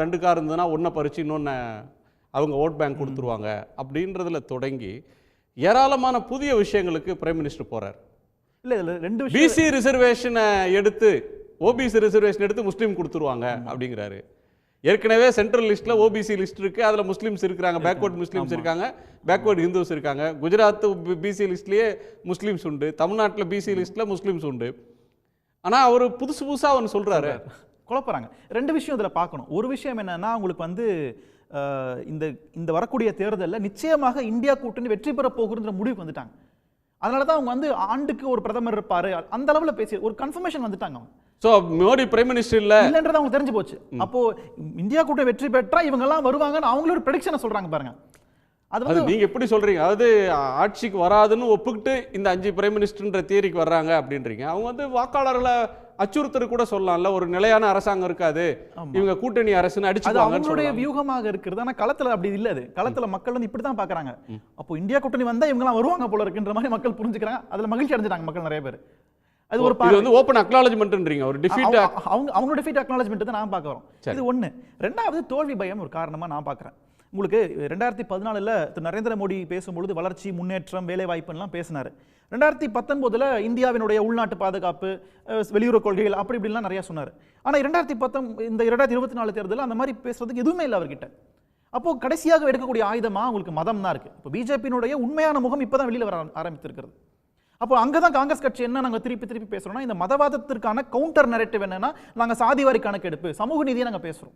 2 கார் இருந்ததுன்னா ஒன்றை பறித்து இன்னொன்று அவங்க ஓட் பேங்க் கொடுத்துருவாங்க. அப்படின்றதுல தொடங்கி ஏராளமான புதிய விஷயங்களுக்கு பிரைம் மினிஸ்டர் போகிறார். இல்லை, இதில் 2 விஷயம். பிசி ரிசர்வேஷனை எடுத்து, ஓபிசி ரிசர்வேஷன் எடுத்து முஸ்லீம் கொடுத்துருவாங்க அப்படிங்கிறாரு. ஏற்கனவே சென்ட்ரல் லிஸ்ட்ல ஓபிசி லிஸ்ட் இருக்கு, அதுல முஸ்லிம்ஸ் இருக்காங்க, பேக்வர்ட் முஸ்லிம்ஸ் இருக்காங்க, பேக்வர்ட் ஹிந்துஸ் இருக்காங்க. குஜராத் பிசி லிஸ்ட்லயே முஸ்லிம்ஸ் உண்டு, தமிழ்நாட்டில் பிசி லிஸ்ட்ல முஸ்லிம்ஸ் உண்டு. ஆனா அவர் புதுசா ஒன்று சொல்றாரு, குழப்பறாங்க. 2 விஷயம் இதுல பார்க்கணும். ஒரு விஷயம் என்னன்னா, உங்களுக்கு வந்து இந்த வரக்கூடிய தேர்தலில் நிச்சயமாக இந்தியா கூட்டணி வெற்றி பெற போகிற முடிவுக்கு வந்துட்டாங்க. அதனாலதான் அவங்க வந்து ஆண்டுக்கு ஒரு பிரதமர் இருப்பாரு அந்த அளவுல பேசி ஒரு கன்ஃபர்மேஷன் வந்துட்டாங்க. சோ மோடி பிரைம் மினிஸ்டர் இல்லன்றது அவங்க தெரிஞ்சு போச்சு. அப்போ இந்தியா கூட்டணி வெற்றி பெற்றா இவங்க எல்லாம் வருவாங்கன்னு அவங்களோட ப்ரெடிக்ஷனை சொல்றாங்க பாருங்க. அது நீங்க எப்படி சொல்றீங்க? அதாவது ஆட்சிக்கு வராதுன்னு ஒப்புக்கிட்டு இந்த 5 பிரைம் மினிஸ்டர்ன்ற தியரிக்கு வர்றாங்க அப்படின்றீங்க. அவங்க வந்து வாக்காளர்களை அச்சுறுத்தல் கூட சொல்லலாம்ல, ஒரு நிலையான அரசாங்கம் இருக்காது, இவங்க கூட்டணி அரசுன்னு அடிச்சுப்பாங்க. அவங்களுடைய வியூகமாக இருக்கிறது. ஆனா களத்துல அப்படி இல்ல. அது களத்துல மக்கள் வந்து இப்படிதான் பாக்குறாங்க. அப்போ இந்தியா கூட்டணி வந்தா இவங்க எல்லாம் வருவாங்க போல இருக்குன்ற மாதிரி மக்கள் புரிஞ்சுக்கிறாங்க. அதுல மகிழ்ச்சி அடைஞ்சிட்டாங்க மக்கள் நிறைய பேர். அது ஒரு இது வந்து ஓபன் அக்னாலஜ்மென்ட்ன்றீங்க, ஒரு டிஃபீட். அவங்களோட டிஃபீட் அக்னாலஜ்மென்ட் தான் நான் பார்க்கறோம். இது ஒண்ணு. ரெண்டாவது தோல்வி பயம் ஒரு காரணமா நான் பார்க்கறேன். உங்களுக்கு 2014 திரு நரேந்திர மோடி பேசும்பொழுது வளர்ச்சி, முன்னேற்றம், வேலை வாய்ப்புலாம் பேசினார். 2019 இந்தியாவினுடைய உள்நாட்டு பாதுகாப்பு, வெளியுறவு கொள்கைகள் அப்படி இப்படிலாம் நிறைய சொன்னார். ஆனால் இந்த 2024 தேர்தலில் அந்த மாதிரி பேசுறதுக்கு எதுவுமே இல்லை அவர்கிட்ட. அப்போ கடைசியாக எடுக்கக்கூடிய ஆயுதமா உங்களுக்கு மதம் தான் இருக்கு. இப்போ பிஜேபியினுடைய உண்மையான முகம் இப்பதான் வெளியில வர ஆரம்பித்திருக்கிறது. அப்போ அங்கதான் காங்கிரஸ் கட்சி என்ன நாங்க திருப்பி பேசுறோம்னா, இந்த மதவாதத்திற்கான கவுண்டர் நரேட்டிவ் என்னன்னா, நாங்க சாதிவாரி கணக்கெடுப்பு, சமூக நீதியை நாங்க பேசுறோம்.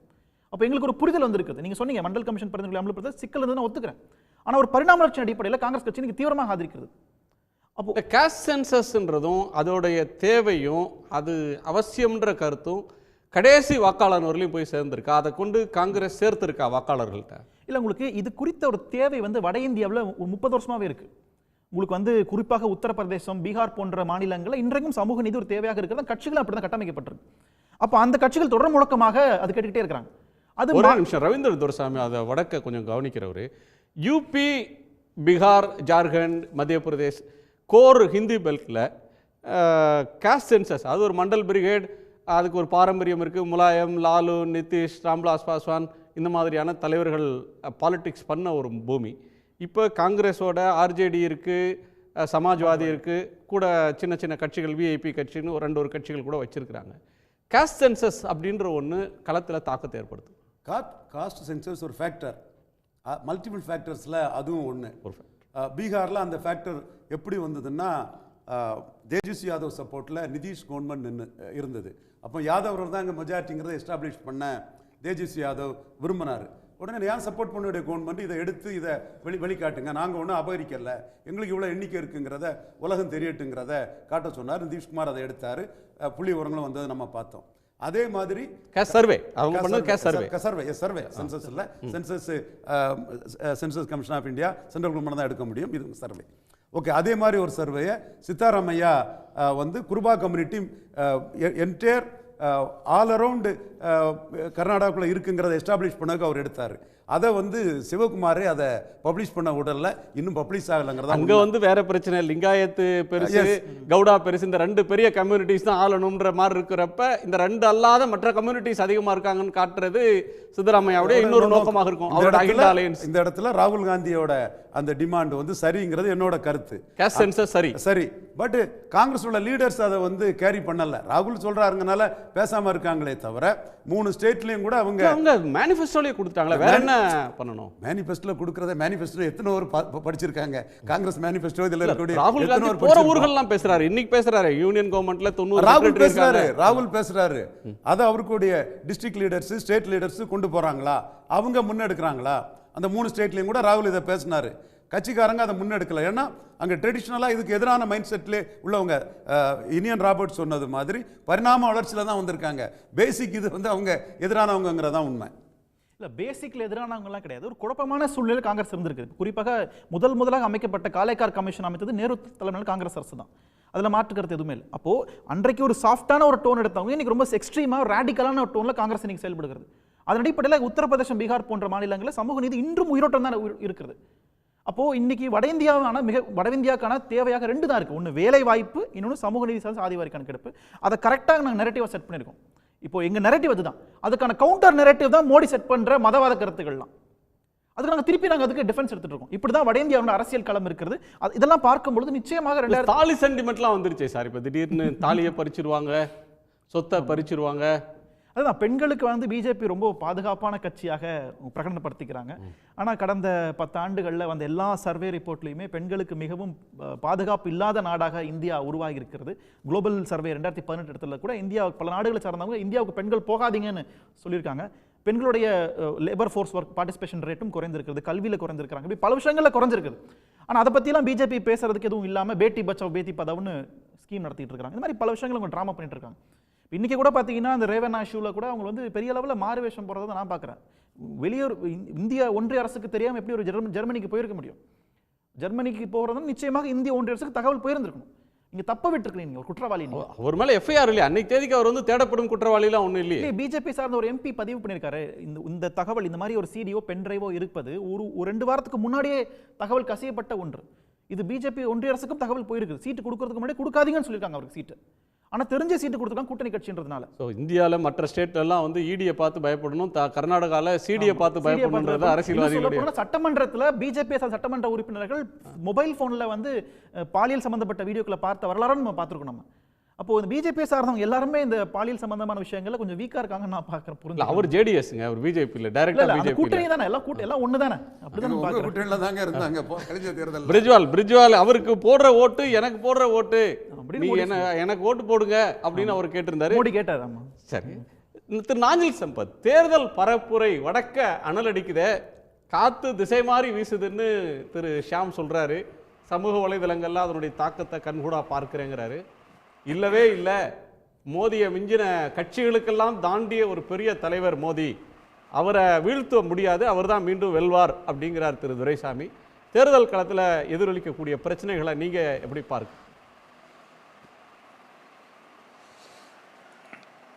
அப்போ எங்களுக்கு ஒரு புரிதல் வந்திருக்குது. நீங்க சொன்னீங்க மண்டல் கமிஷன் பரிந்துரைகளை அமல்படுத்த சிக்கல் இருந்தது, நான் ஒத்துக்கிறேன். ஆனா ஒரு பரிணாம வளர்ச்சி அடிப்படையில் காங்கிரஸ் கட்சி இன்னைக்கு தீவிரமாக ஆதரிக்கிறது. அப்போ காஸ்ட் சென்சஸ்ன்றதும் அதோடைய தேவையும் அது அவசியம்ன்ற கருத்தும் கடைசி வாக்காளர் வரலையும் போய் சேர்ந்திருக்கா? அதை கொண்டு காங்கிரஸ் சேர்த்திருக்கா வாக்காளர்கள்ட்ட? இல்லை, உங்களுக்கு இது குறித்த ஒரு தேவை வட இந்தியாவில் ஒரு 30 வருஷமாவே இருக்கு. உங்களுக்கு குறிப்பாக உத்தரப்பிரதேசம், பீகார் போன்ற மாநிலங்களில் இன்றைக்கும் சமூக நீதி ஒரு தேவையாக இருக்கிறது. கட்சிகள் அப்படிதான் கட்டமைக்கப்பட்டிருக்கு. அப்போ அந்த கட்சிகள் தொடர் முழக்கமாக அது கேட்டுக்கிட்டே இருக்கிறாங்க. அது ஒரு நிமிஷம், ரவீந்திர துரைசாமி அதை வடக்க கொஞ்சம் கவனிக்கிறவர். யூபி, பீகார், ஜார்க்கண்ட், மத்திய பிரதேஷ் கோர் ஹிந்தி பெல்ட்டில் காஸ்ட் சென்சஸ், அது ஒரு மண்டல் பிரிகேட், அதுக்கு ஒரு பாரம்பரியம் இருக்குது. முலாயம், லாலு, நிதிஷ், ராம்விலாஸ் பாஸ்வான் இந்த மாதிரியான தலைவர்கள் பாலிடிக்ஸ் பண்ண ஒரு பூமி. இப்போ காங்கிரஸோட ஆர்ஜேடி இருக்குது, சமாஜ்வாதி இருக்குது, கூட சின்ன சின்ன கட்சிகள், விஐபி கட்சின்னு ஒரு கட்சிகள் கூட வச்சுருக்கிறாங்க. காஸ்ட் சென்சஸ் அப்படின்ற ஒன்று களத்தில் தாக்கத்தை ஏற்படுத்தும். காஸ்ட் சென்சஸ் ஒரு ஃபேக்டர், மல்டிபிள் ஃபேக்டர்ஸில் அதுவும் ஒன்று. பீகாரில் அந்த ஃபேக்டர் எப்படி வந்ததுன்னா, தேஜஸ்வி யாதவ் சப்போர்ட்டில் நிதிஷ் கவர்மெண்ட் இருந்தது. அப்போ யாதவர்கள் தான் அங்கே மெஜாரிட்டிங்கிறத எஸ்டாப்ளிஷ் பண்ண தேஜஸ்வி யாதவ் விரும்பினார். உடனே ஏன் சப்போர்ட் பண்ண கவர்மெண்ட் இதை எடுத்து இதை வெளிக்காட்டுங்க, நாங்கள் ஒன்றும் அபகரிக்கல, எங்களுக்கு இவ்வளோ எண்ணிக்கை இருக்குங்கிறத உலகம் தெரியட்டுங்கிறத காட்ட சொன்னார். நிதிஷ்குமார் அதை எடுத்தார். புள்ளி உரங்களும் வந்ததை நம்ம பார்த்தோம். அதே மாதிரி சர்வே அவங்க பண்ணது சர்வே சென்சஸ் இல்லை, census commission of India central government தான் எடுக்க முடியும், இது சர்வே. ஓகே, அதே மாதிரி ஒரு சர்வேயை Siddaramaiah Kuruba community entire all around கர்நாடகாவில் இருக்குங்கிறத எஸ்டாப்ளிஷ் பண்ணதுக்கு அவர் எடுத்தார். அதை சிவகுமாரே அதை பப்ளிஷ் பண்ண உடல்ல இன்னும் பப்ளிஷ் ஆகலைங்கிறதா. அங்கே வேற பிரச்சனை, லிங்காயத்து பெருசு, கவுடா பெருசு, இந்த 2 பெரிய கம்யூனிட்டிஸ் தான் ஆளணும்ன்ற மாதிரி இருக்கிறப்ப இந்த 2 அல்லாத மற்ற கம்யூனிட்டிஸ் அதிகமாக இருக்காங்கன்னு காட்டுறது சித்தராமையாவுடைய இன்னொரு நோக்கமாக இருக்கும். இந்த இடத்துல ராகுல் காந்தியோட அந்த டிமாண்ட் சரிங்கிறது என்னோட கருத்து. காஸ்ட் சென்சஸ் சரி, பட் காங்கிரஸ் உள்ள லீடர்ஸ் அதை கேரி பண்ணல. ராகுல் சொல்றாருங்கனால பேசாம இருக்காங்களே தவிர 3 ஸ்டேட்லயும் கூட அவங்க மேனிஃபெஸ்டோலயே கொடுத்தாங்களே, வேற என்ன பண்ணணும்? மேனிஃபெஸ்டோல கொடுக்கறத மேனிஃபெஸ்டோ எத்தனை ஒரு படிச்சிருக்காங்க? காங்கிரஸ் மேனிஃபெஸ்டோ இதுல இருக்கக்கூடிய ராகுல் காந்தி போற ஊர்கள்லாம் பேசுறாரு, இன்னைக்கு பேசுறாரு யூனியன் கவர்மெண்ட்ல 90 ராகுல் பேசுறாரு. அது அவருடைய டிஸ்ட்ரிக்ட் லீடர்ஸ், ஸ்டேட் லீடர்ஸ் கொண்டு போறாங்களா, அவங்க முன்னெடுக்கிறாங்களா? அந்த 3 ஸ்டேட்லயும் கூட ராகுல் இதை பேசினாரு. கட்சிக்காரங்க அதை முன்னெடுக்கல. ஏன்னா அங்கே ட்ரெடிஷ்னலாக இதுக்கு எதிரான மைண்ட் செட்லேயே உள்ளவங்க, இனியன் ராபர்ட் சொன்னது மாதிரி பரிணாம வளர்ச்சியில் தான் வந்திருக்காங்க. பேசிக் இது அவங்க எதிரானவங்கிறதான் உண்மை. இல்லை, பேசிக்கில் எதிரானவங்கலாம் கிடையாது. ஒரு குழப்பமான சூழ்நிலை காங்கிரஸ் இருந்திருக்கு. குறிப்பாக முதலாக அமைக்கப்பட்ட காலேக்கார் கமிஷன் அமைத்தது நேரு தலைமையில் காங்கிரஸ் அரசு தான். அதில் மாற்றுக்கிறது எதுவுமே இல்லை. அப்போது அன்றைக்கு ஒரு சாஃப்டான ஒரு டோன் எடுத்தவங்க இன்னைக்கு ரொம்ப எக்ஸ்ட்ரீமாக ரேடிக்கலான ஒரு டோனில் காங்கிரஸ் இன்னைக்கு செயல்படுகிறது. அதன் அடிப்படையில் உத்தரப்பிரதேசம், பீகார் போன்ற மாநிலங்களில் சமூக நீதி இன்றும் உயிரோட்டம் தான் இருக்கிறது. அப்போ இன்னைக்கு வட இந்தியாவுக்கான தேவையாக 2 தான் இருக்கு. ஒன்று வேலை வாய்ப்பு, இன்னொன்று சமூக நீதி சார்ந்த சாதிவாரி கணக்கெடுப்பு. அதை கரெக்டாக நாங்கள் நெரேட்டிவா செட் பண்ணியிருக்கோம். இப்போ எங்க நெரேட்டிவ் அதுதான். அதுக்கான கவுண்டர் நெரேட்டிவ் தான் மோடி செட் பண்ற மதவாத கருத்துக்கள்லாம். அதுக்கு நாங்கள் திருப்பி அதுக்கு டிஃபென்ஸ் எடுத்துட்டு இருக்கோம். இப்படிதான் வட இந்தியாவோட அரசியல் களம் இருக்கிறது. இதெல்லாம் பார்க்கும்பொழுது நிச்சயமாக தாலி சென்டிமெண்ட்லாம் வந்துருச்சே சார். இப்போ திடீர்னு தாலியை பறிச்சிருவாங்க, சொத்தை பறிச்சிருவாங்க. அதுதான் பெண்களுக்கு பிஜேபி ரொம்ப பாதுகாப்பான கட்சியாக பிரகடனப்படுத்திக்கிறாங்க. ஆனால் கடந்த 10 ஆண்டுகளில் வந்த எல்லா சர்வே ரிப்போர்ட்லையுமே பெண்களுக்கு மிகவும் பாதுகாப்பு இல்லாத நாடாக இந்தியா உருவாகி இருக்கிறது. குளோபல் சர்வே 2018 இடத்துல கூட இந்தியா பல நாடுகளை சார்ந்தவங்க இந்தியாவுக்கு பெண்கள் போகாதீங்கன்னு சொல்லியிருக்காங்க. பெண்களுடைய லேபர் ஃபோர்ஸ் ஒர்க் பார்ட்டிசிபேஷன் ரேட்டும் குறைந்திருக்கிறது, கல்வியில் குறைந்திருக்கிறாங்க, இப்படி பல விஷயங்களில் குறைஞ்சிருக்குது. ஆனால் அதை பற்றிலாம் பிஜேபி பேசுறதுக்கு எதுவும் இல்லாமல் பேட்டி பச்சாவ் பேட்டி பதாவ்னு ஸ்கீம் நடத்திட்டு இருக்காங்க. இந்த மாதிரி பல விஷயங்கள் அவங்க ட்ராமா பண்ணிட்டு இருக்காங்க. இன்னைக்கு கூட பார்த்தீங்கன்னா அந்த ரேவண்ணா இஷ்யூவில் கூட அவங்க பெரிய அளவில் மாறு வேஷம் போகிறத நான் பார்க்குறேன். வெளியூர் இந்திய ஒன்றிய அரசுக்கு தெரியாமல் எப்படி ஒரு ஜெர்மனிக்கு போயிருக்க முடியும்? ஜெர்மனிக்கு போகிறது நிச்சயமாக இந்திய ஒன்றிய அரசுக்கு தகவல் போயிருந்திருக்கணும். நீங்க தப்ப விட்டுருக்கீங்க, ஒரு குற்றவாளி. அவர் மேல எஃப்ஐஆர் இல்லையா? அன்னைக்கு தேதிக்கு அவர் தேடப்படும் குற்றவாளிலாம் ஒன்றும் இல்லையே. பிஜேபி சார்ந்த ஒரு எம்பி பதிவு பண்ணியிருக்காரு. இந்த தகவல், இந்த மாதிரி ஒரு சிடிஓ பென்டிரைவோ இருப்பது ஒரு 2 வாரத்துக்கு முன்னாடியே தகவல் கசியப்பட்ட ஒன்று. இது பிஜேபி ஒன்றிய அரசுக்கும் தகவல் போயிருக்கு. சீட்டு கொடுக்கறதுக்கு முன்னாடி கொடுக்காதீங்கன்னு சொல்லியிருக்காங்க அவருக்கு சீட்டு. ஆனா தெரிஞ்ச சீட்டு கொடுத்துருக்காங்க கூட்டணி கட்சின்றதுனால. ஸோ இந்தியாவில் மற்ற ஸ்டேட்லாம் வந்து இடியை பார்த்து பயப்படணும், கர்நாடகாவில் சிடியை பார்த்து பயப்படணுன்றது அரசியல்வாதிகளுடைய. சட்டமன்றத்தில் பிஜேபி சட்டமன்ற உறுப்பினர்கள் மொபைல் போன்ல வந்து பாலியல் சம்பந்தப்பட்ட வீடியோக்களை பார்த்த வரலாறு நம்ம பார்த்துருக்கோம். நம்ம அப்போ இந்த பிஜேபி சார்ந்தவங்க எல்லாருமே இந்த பாலியல் சம்பந்தமான விஷயங்கள்ல கொஞ்சம் வீக்கா இருக்காங்கன்னு நான் பார்க்கறேன். புரிஞ்சு அவர் ஜேடிஎஸ்ங்க, அவர் பிஜேபி இல்ல, டைரக்டா பிஜேபி கூட்டணி தானே, எல்லாம் ஒண்ணு தானே, அப்படிதான் பார்க்கறேன். கூட்டணியில தாங்க இருந்தாங்க கடைசி தேர்தல். பிரிஜ்வால் அவருக்கு போடுற ஓட்டு எனக்கு போடுற ஓட்டு, நீங்க எனக்கு ஓட்டு போடுங்க அப்படின்னு அவர் கேட்டிருந்தாரு, மோடி கேட்டார். ஆமா சரி. திரு நாஞ்சில் சம்பத், தேர்தல் பரப்புரை வடக்க அனல் அடிக்குதே, காத்து திசை மாறி வீசுதுன்னு திரு ஷியாம் சொல்றாரு. சமூக வலைதளங்கள்ல அதனுடைய தாக்கத்தை கண்கூடா பார்க்கிறேங்கிறாரு. இல்லவே இல்லை, மோதியை மிஞ்சின கட்சிகளுக்கெல்லாம் தாண்டிய ஒரு பெரிய தலைவர் மோடி, அவரை வீழ்த்த முடியாது, அவர் தான் மீண்டும் வெல்வார் அப்படிங்கிறார் திரு துரைசாமி. தேர்தல் களத்தில் எதிரொலிக்கக்கூடிய பிரச்சனைகளை நீங்க எப்படி பார்க்க?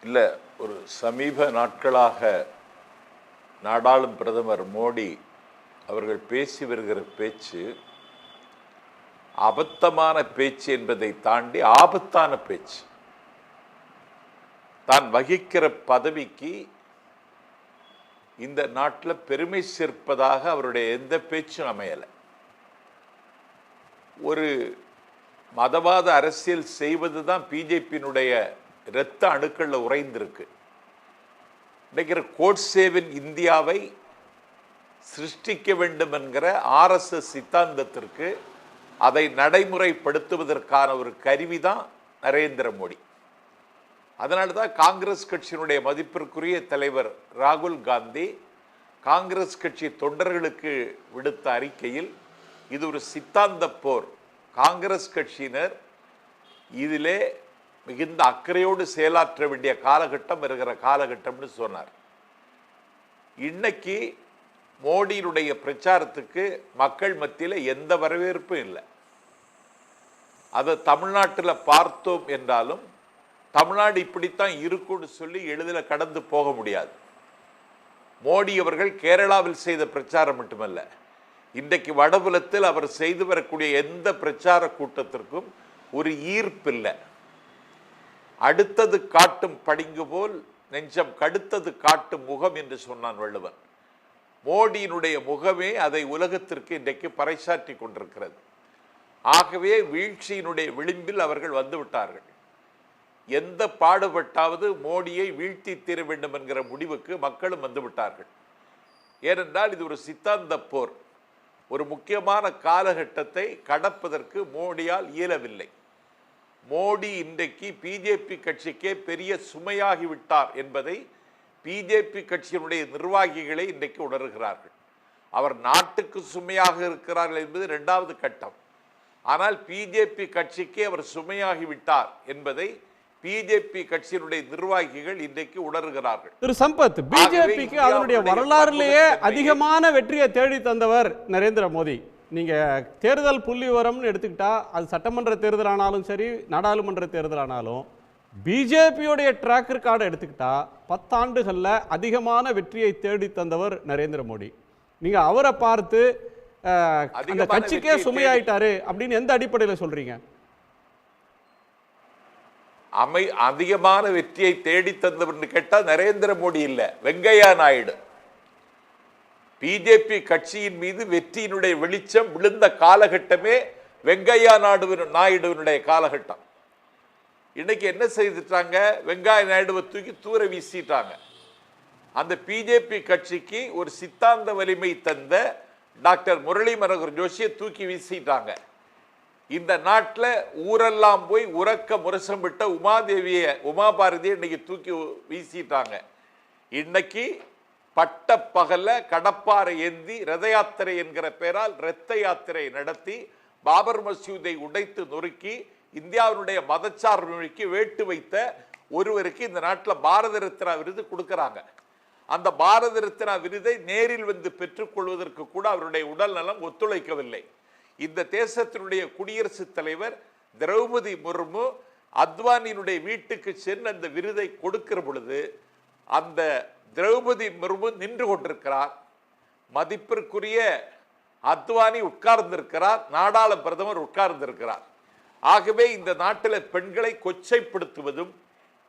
இல்லை, ஒரு சமீப நாட்களாக நாடாளும் பிரதமர் மோடி அவர்கள் பேசி வருகிற பேச்சு அபத்தமான பேச்சு என்பதை தாண்டி ஆபத்தான பேச்சு. தான் வகிக்கிற பதவிக்கு இந்த நாட்டில் பெருமை சேர்ப்பதாக அவருடைய எந்த பேச்சும் அமையலை. ஒரு மதவாத அரசியல் செய்வது தான் பிஜேபியினுடைய இரத்த அணுக்களில் உறைந்திருக்கு. நினைக்கிற கோட்சேவின் இந்தியாவை சிருஷ்டிக்க வேண்டும் என்கிற RSS சித்தாந்தத்திற்கு அதை நடைமுறைப்படுத்துவதற்கான ஒரு கருவிதான் நரேந்திர மோடி. அதனால தான் காங்கிரஸ் கட்சியினுடைய மதிப்பிற்குரிய தலைவர் ராகுல் காந்தி காங்கிரஸ் கட்சி தொண்டர்களுக்கு விடுத்த அறிக்கையில் இது ஒரு சித்தாந்த போர், காங்கிரஸ் கட்சியினர் இதிலே மிகுந்த அக்கறையோடு செயலாற்ற வேண்டிய காலகட்டம் வருகிற காலகட்டம்னு சொன்னார். இன்னைக்கு மோடியினுடைய பிரச்சாரத்துக்கு மக்கள் மத்தியில் எந்த வரவேற்பும் இல்லை. அதை தமிழ்நாட்டில் பார்த்தோம் என்றாலும் தமிழ்நாடு இப்படித்தான் இருக்கும்னு சொல்லி எளிதில் கடந்து போக முடியாது. மோடி அவர்கள் கேரளாவில் செய்த பிரச்சாரம் மட்டுமல்ல, இன்றைக்கு வடபுலத்தில் அவர் செய்து வரக்கூடிய எந்த பிரச்சார கூட்டத்திற்கும் ஒரு ஈர்ப்பில்லை. அடுத்தது காட்டும் பளிங்கு போல் நெஞ்சம் கடுத்தது காட்டும் முகம் என்று சொன்னான் வள்ளுவன். மோடியினுடைய முகமே அதை உலகத்திற்கு இன்றைக்கு பறைசாற்றி கொண்டிருக்கிறது. ஆகவே வீழ்ச்சியினுடைய விளிம்பில் அவர்கள் வந்துவிட்டார்கள். எந்த பாடுபட்டாவது மோடியை வீழ்த்தி தீர வேண்டும் என்கிற முடிவுக்கு மக்களும் வந்துவிட்டார்கள். ஏனென்றால் இது ஒரு சித்தாந்த போர். ஒரு முக்கியமான காலகட்டத்தை கடப்பதற்கு மோடியால் இயலவில்லை. மோடி இன்றைக்கு பிஜேபி கட்சிக்கே பெரிய சுமையாகிவிட்டார் என்பதை பிஜேபி கட்சியினுடைய நிர்வாகிகளை இன்றைக்கு உணர்கிறார்கள். அவர் நாட்டுக்கு சுமையாக இருக்கிறார்கள் என்பது இரண்டாவது கட்டம். ஆனால் பிஜேபி கட்சிக்கு அவர் சுமையாகிவிட்டார் என்பதை பிஜேபி கட்சியினுடைய நிர்வாகிகள் இன்றைக்கு உணர்கிறார்கள். திரு சம்பத், பிஜேபிக்கு அதனுடைய வரலாறுலேயே அதிகமான வெற்றியை தேடி தந்தவர் நரேந்திர மோடி. நீங்க தேர்தல் புள்ளி விவரம்னு எடுத்துக்கிட்டா அது சட்டமன்ற தேர்தல் ஆனாலும் சரி, நாடாளுமன்ற தேர்தல் ஆனாலும் பிஜேபியோடைய ட்ராக் ரெக்கார்டை எடுத்துக்கிட்டா 10 ஆண்டுகள்ல அதிகமான வெற்றியை தேடி தந்தவர் நரேந்திர மோடி. நீங்க அவரை பார்த்து அந்த கட்சிக்கே சுமையாயிட்டாரு அப்படின்னு எந்த அடிப்படையில் சொல்றீங்க? அதிகமான வெற்றியை தேடி தந்தவர் கேட்டா நரேந்திர மோடி இல்ல, வெங்கையா நாயுடு. பிஜேபி கட்சியின் மீது வெற்றியினுடைய வெளிச்சம் விழுந்த காலகட்டமே வெங்கையா நாயுடுவினுடைய காலகட்டம். இன்னைக்கு என்ன செய்துட்டாங்க? வெங்கையா நாயுடுவை தூக்கி தூர வீசிட்டாங்க. அந்த பிஜேபி கட்சிக்கு ஒரு சித்தாந்த வலிமை தந்த டாக்டர் முரளி மனோகர் ஜோஷியை தூக்கி வீசிட்டாங்க. இந்த நாட்டில் ஊரெல்லாம் போய் உறக்க முரசம் விட்ட உமா பாரதியை இன்னைக்கு தூக்கி வீசிட்டாங்க. இன்னைக்கு பட்ட பகல்ல கடப்பாறை ஏந்தி ரத யாத்திரை என்கிற பெயரால் ரத்த யாத்திரை நடத்தி பாபர் மசூதை உடைத்து நொறுக்கி இந்தியாவினுடைய மதச்சார்புக்கு வேட்டு வைத்த ஒருவருக்கு இந்த நாட்டில் பாரத ரத்னா விருது கொடுக்கிறாங்க. அந்த பாரத ரத்னா விருதை நேரில் வந்து பெற்றுக்கொள்வதற்கு கூட அவருடைய உடல் நலம் ஒத்துழைக்கவில்லை. இந்த தேசத்தினுடைய குடியரசுத் தலைவர் திரௌபதி முர்மு அத்வானியினுடைய வீட்டுக்கு சென்று அந்த விருதை கொடுக்கிற பொழுது அந்த திரௌபதி முர்மு நின்று கொண்டிருக்கிறார். மதிப்பிற்குரிய அத்வானி உட்கார்ந்திருக்கிறார், நாடாள பிரதமர் உட்கார்ந்திருக்கிறார். ஆகவே இந்த நாட்டில் பெண்களை கொச்சைப்படுத்துவதும்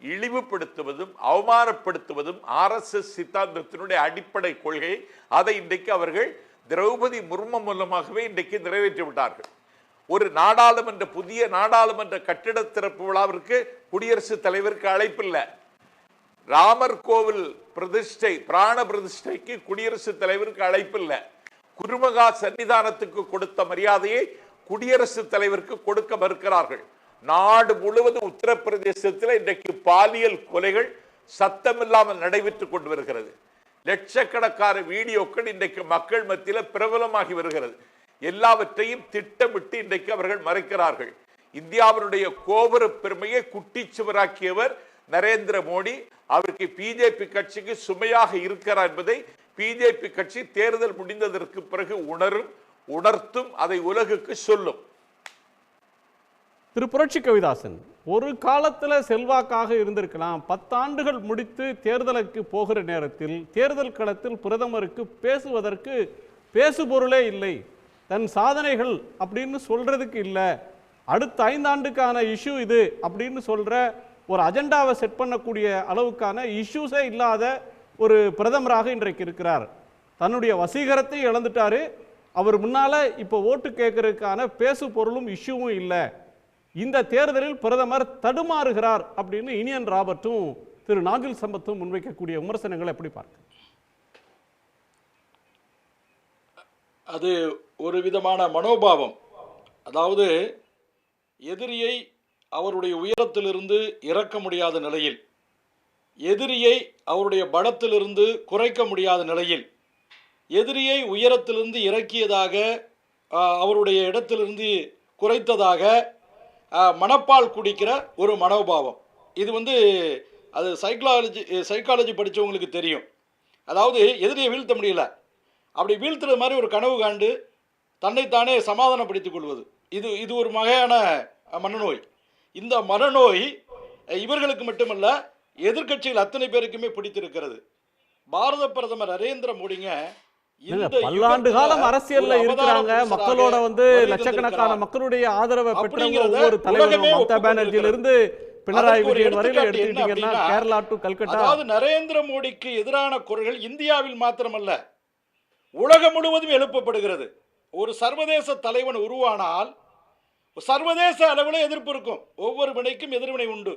இழிவுபடுத்துவதும் அவமானப்படுத்துவதும் RSS சித்தாந்தத்தினுடைய அடிப்படை கொள்கை. அதை இன்றைக்கு அவர்கள் திரௌபதி முர்மு மூலமாகவே இன்றைக்கு நிறைவேற்றி விட்டார்கள். ஒரு நாடாளுமன்ற புதிய நாடாளுமன்ற கட்டிட திறப்பு விழாவிற்கு குடியரசுத் தலைவருக்கு அழைப்பில்லை. ராமர் கோவில் பிரதிஷ்டை பிராண பிரதிஷ்டைக்கு குடியரசுத் தலைவருக்கு அழைப்பில்லை. குருமகா சன்னிதானத்துக்கு கொடுத்த மரியாதையை குடியரசுத் தலைவருக்கு கொடுக்க மறுக்கிறார்கள். நாடு முழுவதும் உத்தரப்பிரதேசத்தில் இன்றைக்கு பாலியல் கொலைகள் சத்தமில்லாமல் நடைபெற்றுக் கொண்டு வருகிறது. லட்சக்கணக்கான வீடியோக்கள் இன்றைக்கு மக்கள் மத்தியில் பிரபலமாகி வருகிறது. எல்லாவற்றையும் திட்டமிட்டு இன்றைக்கு அவர்கள் மறைக்கிறார்கள். இந்தியாவினுடைய கோபுர பெருமையை குட்டிச்சுவராக்கியவர் நரேந்திர மோடி. அவருக்கு பிஜேபி கட்சிக்கு சுமையாக இருக்கிறார் என்பதை பிஜேபி கட்சி தேர்தல் முடிந்ததற்கு பிறகு உணர்த்தும், அதை உலகுக்கு சொல்லும். திரு புரட்சி கவிதாசன், ஒரு காலத்தில் செல்வாக்காக இருந்திருக்கலாம். 10 ஆண்டுகள் முடித்து தேர்தலுக்கு போகிற நேரத்தில் தேர்தல் களத்தில் பிரதமருக்கு பேசுவதற்கு பேசுபொருளே இல்லை, தன் சாதனைகள் அப்படின்னு சொல்றதுக்கு இல்லை, அடுத்த 5 ஆண்டுக்கான இஷ்யூ இது அப்படின்னு சொல்ற ஒரு அஜெண்டாவை செட் பண்ணக்கூடிய அளவுக்கான இஷ்யூஸே இல்லாத ஒரு பிரதமராக இன்றைக்கு இருக்கிறார். தன்னுடைய வசீகரத்தை இழந்துட்டாரு. அவர் முன்னால இப்போ ஓட்டு கேட்கறதுக்கான பேசு பொருளும் இஷ்யூவும் இல்லை. இந்த தேர்தலில் பிரதமர் தடுமாறுகிறார் அப்படின்னு இனியன் ராபர்ட்டும் திரு நாஞ்சில் சம்பத்தும் முன்வைக்கக்கூடிய விமர்சனங்களை எப்படி பார்க்க? அது ஒரு விதமான மனோபாவம். அதாவது எதிரியை அவருடைய உயரத்திலிருந்து இறக்க முடியாத நிலையில், எதிரியை அவருடைய பலத்திலிருந்து குறைக்க முடியாத நிலையில், எதிரியை உயரத்திலிருந்து இறக்கியதாக அவருடைய இடத்திலிருந்து குறைத்ததாக மனப்பால் குடிக்கிற ஒரு மனோபாவம். இது அது சைக்காலஜி படித்தவங்களுக்கு தெரியும். அதாவது எதிரியை வீழ்த்த முடியல, அப்படி வீழ்த்துறது மாதிரி ஒரு கனவு காண்டு தன்னைத்தானே சமாதானப்படுத்திக் கொள்வது, இது ஒரு வகையான மனநோய். இந்த மனநோய் இவர்களுக்கு மட்டுமல்ல, எதிர்க்கட்சிகள் அத்தனை பேருக்குமே பிடித்திருக்கிறது. பாரத பிரதமர் நரேந்திர மோடிங்க பல்லாண்டு காலம் அரசியல்ல இருக்கிறாங்க. மக்களோட லட்சக்கணக்கான மக்களுடைய ஆதரவை பெற்றவங்க ஒவ்வொரு தலைவரும் மம்தா பானர்ஜியில இருந்து பினராயி விஜயன் வரையில எடுத்துக்கிட்டீங்கன்னா கேரளா டு கல்கட்டா. அதாவது நரேந்திர மோடிக்கு எதிரான குரல்கள் இந்தியாவில் மாத்திரமல்ல உலகம் முழுவதும் எழுப்பப்படுகிறது. ஒரு சர்வதேச தலைவன் உருவானால் சர்வதேச அளவில் எதிர்ப்பு இருக்கும். ஒவ்வொரு வினைக்கும் எதிர்வினை உண்டு.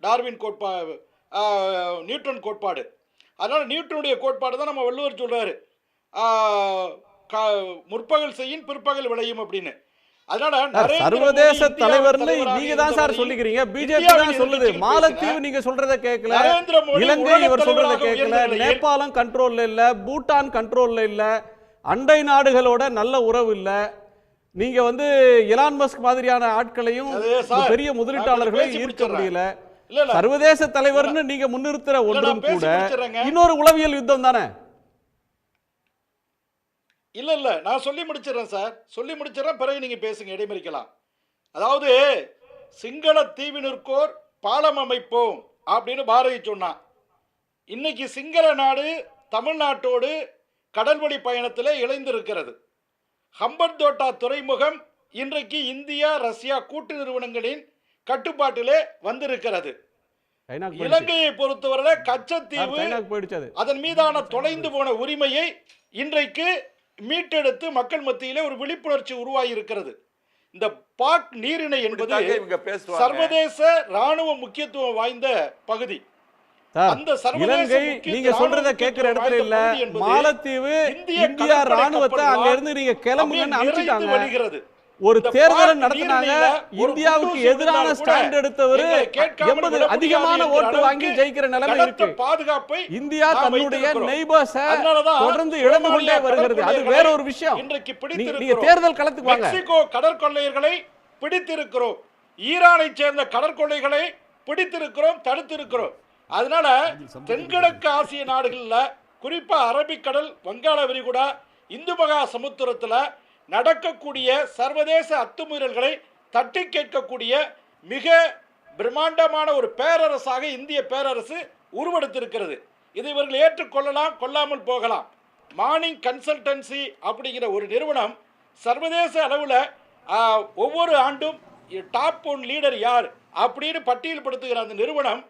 டார்வின் கோட்பாடு, நியூட்டன் கோட்பாடு. அதனால நியூட்டனுடைய கோட்பாடு தான் நம்ம வள்ளுவர் சொல்றாரு, முற்பகல் செய்யின் பிற்பகல் விளையும் அப்படின்னு. அதனால சர்வதேச தலைவர்னு நீங்க தான் சார் சொல்லிக்கிறீங்க, பிஜேபி தான் சொல்லுது. மாலத்தீவு நீங்க சொல்றத கேட்கல, இலங்கை இவர் சொல்றத கேட்கல, நேபாளம் கண்ட்ரோல்ல இல்ல, பூட்டான் கண்ட்ரோல்ல இல்ல, அண்டை நாடுகளோட நல்ல உறவு இல்ல. நீங்க எலான் மஸ்க் மாதிரியான ஆட்களையும் பெரிய முதலீட்டாளர்களையும் ஈர்க்க முடியல. சர்வதேச தலைவர்னு நீங்க முன்னிறுத்துற ஒன்றும் கூட இன்னொரு உளவியல் யுத்தம் தானே. இல்ல நான் சொல்லி முடிச்சிடறேன் சார், சொல்லி முடிச்சிடறேன், பிறகு நீங்க பேசுங்க, இடைமறிக்கலாம். அதாவது சிங்கள தீவினிற்கோர் பாலம் அமைப்போம் அப்படின்னு பாரதி சொன்னான். இன்னைக்கு சிங்கள நாடு தமிழ்நாட்டோடு கடல்வழி பயணத்தில் இணைந்திருக்கிறது. ஹம்பன்தோட்டா துறைமுகம் இன்றைக்கு இந்தியா ரஷ்யா கூட்டு நிறுவனங்களின் கட்டுப்பாட்டிலே வந்திருக்கிறது. இலங்கையை பொறுத்தவரை கச்சத்தீவு அதன் மீதான தொலைந்து போன உரிமையை இன்றைக்கு மீட்டெடுத்து மக்கள் மத்தியிலே ஒரு விழிப்புணர்ச்சி உருவாகி இருக்கிறது. இந்த பாக் நீரிணை என்பது சர்வதேச ராணுவ முக்கியத்துவம் வாய்ந்த பகுதி. இலங்கை நீங்க சொல்றத கேட்கிற இடத்துல இல்ல, மாலத்தீவு இந்தியா ராணுவத்தை அங்க இருந்து நீங்க கிளம்புங்கன்னு அனுப்பிட்டாங்க. ஒரு தேர்தல் நடத்தினாங்க, இந்தியாவுக்கு எதிரான ஸ்டாண்ட் எடுத்தவர் 80 அதிகமான ஓட்டு வாங்கி ஜெயிக்கிற நிலைமை இருக்கு. பாதுகாப்பை இந்தியா தன்னுடைய நெய்பர்ஸை தொடர்ந்து இழந்து கொண்டே வருகிறது. அது வேற ஒரு விஷயம். நீங்க தேர்தல் களத்துக்கு வாங்க. மெக்சிகோ கடற்கொள்ளையர்களை பிடித்திருக்கிறோம், ஈரானை சேர்ந்த கடற்கொள்ளைகளை பிடித்திருக்கிறோம், தடுத்திருக்கிறோம். அதனால தென்கிழக்கு ஆசிய நாடுகள்ல, குறிப்பா அரபிக்கடல், வங்காள விரிகுடா, இந்து மகா சமுத்திரத்துல நடக்கக்கூடிய சர்வதேச அத்துமீறல்களை தட்டி கேட்கக்கூடிய மிக பிரம்மாண்டமான ஒரு பேரரசாக இந்திய பேரரசு உருவெடுத்திருக்கிறது. இதை இவர்கள் ஏற்றுக்கொள்ளலாம், கொள்ளாமல் போகலாம். மார்னிங் கன்சல்டன்சி அப்படிங்கிற ஒரு நிறுவனம் சர்வதேச அளவில் ஒவ்வொரு ஆண்டும் டாப் 1 லீடர் யார் அப்படின்னு பட்டியல்படுத்துகிற அந்த நிறுவனம்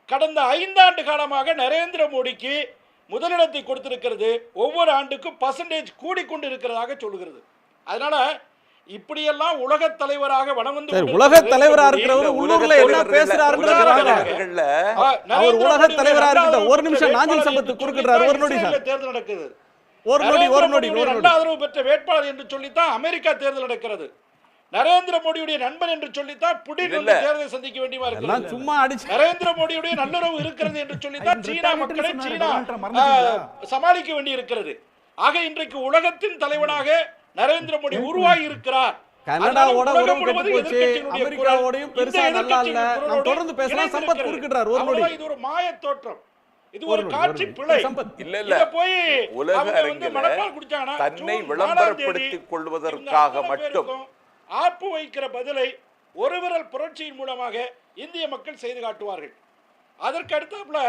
கடந்த 5 ஆண்டு காலமாக நரேந்திர மோடிக்கு முதலிடத்தை கொடுத்திருக்கிறது. ஒவ்வொரு ஆண்டுக்கும் பர்சன்டேஜ் கூடிக்கொண்டு இருக்கிறதாக சொல்லுகிறது. அதனால இப்படியெல்லாம் உலக தலைவராக வனம் வந்து உலக தலைவரா இருக்கிறவர் உள்ளூர்ல என்ன பேசுறாருன்னு அவர் உலக தலைவரா இருக்கட்டும். ஒரு நிமிஷம் நாஞ்சில் சம்பத்து குறுக்கிடுறாரு. ஒரு நொடி சார். தேர்தல் நடக்குது. ஒரு நொடி ஆதரவு பெற்ற வேட்பாளர் என்று சொல்லித்தான் அமெரிக்கா தேர்தல் நடக்கிறது. நரேந்திர மோடியுடைய நண்பன் என்று சொல்லித்தான் புடின் வந்து தேர்தலை சந்திக்க வேண்டியதா இருக்கிறது. சும்மா அடிச்சு நரேந்திர மோடியுடைய நல்லுறவு இருக்கிறது என்று சொல்லித்தான் சீனா மக்களை சீனா சமாளிக்க வேண்டி இருக்கிறது. ஆக இன்றைக்கு உலகத்தின் தலைவனாக நரேந்திர மோடி உருவாகி இருக்கிறார். கனடாவோட உறவு கெட்டு போச்சு, அமெரிக்காவோடையும் பெருசா நல்லா இல்ல. நாம் தொடர்ந்து பேசலாம். சம்பத் குறுக்கிடுறார். ஒரு நொடி. இது ஒரு மாய தோற்றம், இது ஒரு காட்சி பிழை. இல்ல போய் உலக அரங்கில் தன்னை விளம்பரப்படுத்திக் கொள்வதற்காக மட்டும் ஆப்பு வைக்கிற பதிலை ஒரு விரல் புரட்சியின் மூலமாக இந்திய மக்கள் செய்து காட்டுவார்கள். அதற்கு அடுத்தாப்புல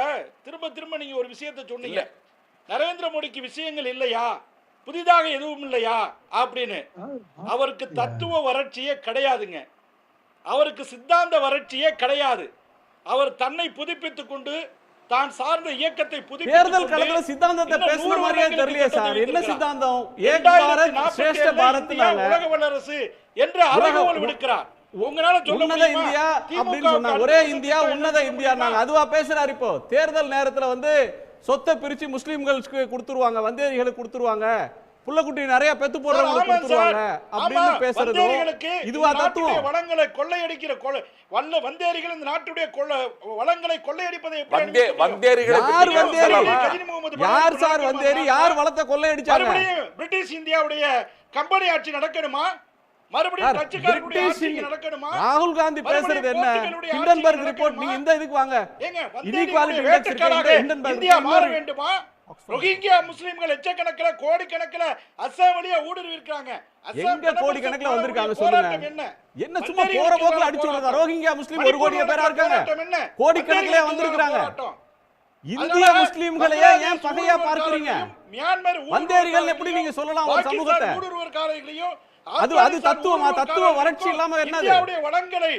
திரும்ப நீங்க ஒரு விஷயத்தை சொன்னீங்க, நரேந்திர மோடிக்கு விஷயங்கள் இல்லையா, புதிதாக எதுவும் இல்லையா அப்படின்னு. அவருக்கு தத்துவ வறட்சியே கிடையாதுங்க, அவருக்கு சித்தாந்த வறட்சியே கிடையாது. அவர் தன்னை புதுப்பித்துக் கொண்டு தான் சார்ந்த இயக்கத்தை தேர்தல் களத்துல சித்தாந்தத்தை பேசுற மாதிரியே தெரியலையே சார். என்ன சித்தாந்தம்? ஏக் பாரத் ஸ்ரேஷ்ட பாரத்னால உலக வல்லரசு என்று அறைகோல் விடுக்கிறார். உங்களால சொல்ல உன்னத இந்தியா அப்படின்னு சொன்னா ஒரே இந்தியா உன்னத இந்தியா நாங்க அதுவா பேசுறாரு. இப்போ தேர்தல் நேரத்துல வந்து சொத்தை பிரிச்சு முஸ்லிம்களுக்கு கொடுத்துருவாங்க, வந்தேரிகளுக்கு கொடுத்துருவாங்க, புள்ளக்குட்டி நிறைய பெத்து போடுறவங்களுக்கு கொடுத்துருவாங்க அப்படின்னு பேசுறது இதுவா தத்துவம்? வளங்களை கொள்ளையடிக்கிற வந்தேரிகள் இந்த நாட்டுடைய வளங்களை கொள்ளையடிப்பதை யார் சார் வந்தேரி? யார் வளத்தை கொள்ளையடிச்சாங்க? பிரிட்டிஷ் இந்தியாவுடைய கம்பெனி ஆட்சி நடக்கணுமா? மறுபடியும் கட்சிக்காரர்களுடைய ஆட்சி நடக்கணுமா? ராகுல் காந்தி பேசுறது என்ன? ஹிண்டன்பர்க் ரிப்போர்ட் நீங்க இந்த இதுக்கு வாங்க. இன்இக்வாலிட்டி இண்டெக்ஸ் இருக்கு. ஹிண்டன்பர்க் இந்தியா மாற வேண்டுமா? ரோஹிங்கியா முஸ்லிம்கள் லட்சக்கணக்கில் கோடிக்கணக்கில் அஸ்ஸாம் வழியா ஊடுருவி இருக்காங்க. எங்க கோடிக்கணக்கில் வந்திருக்காங்க சொல்லுங்க. என்ன சும்மா போற போக்குல அடிச்சு விடுறதா? ரோஹிங்கியா முஸ்லிம் 1 கோடி பேரா இருக்காங்க, கோடிக்கணக்கில் வந்திருக்காங்க. இந்திய முஸ்லிம்களையே ஏன் பகையா பார்க்கறீங்க? வந்தேரிகள் எப்படி நீங்க சொல்லலாம் ஒரு சமூகத்தை? அது தத்துவமா? தத்துவ வறட்சி இல்லாம என்னது? இந்தியாவுடைய வளங்களை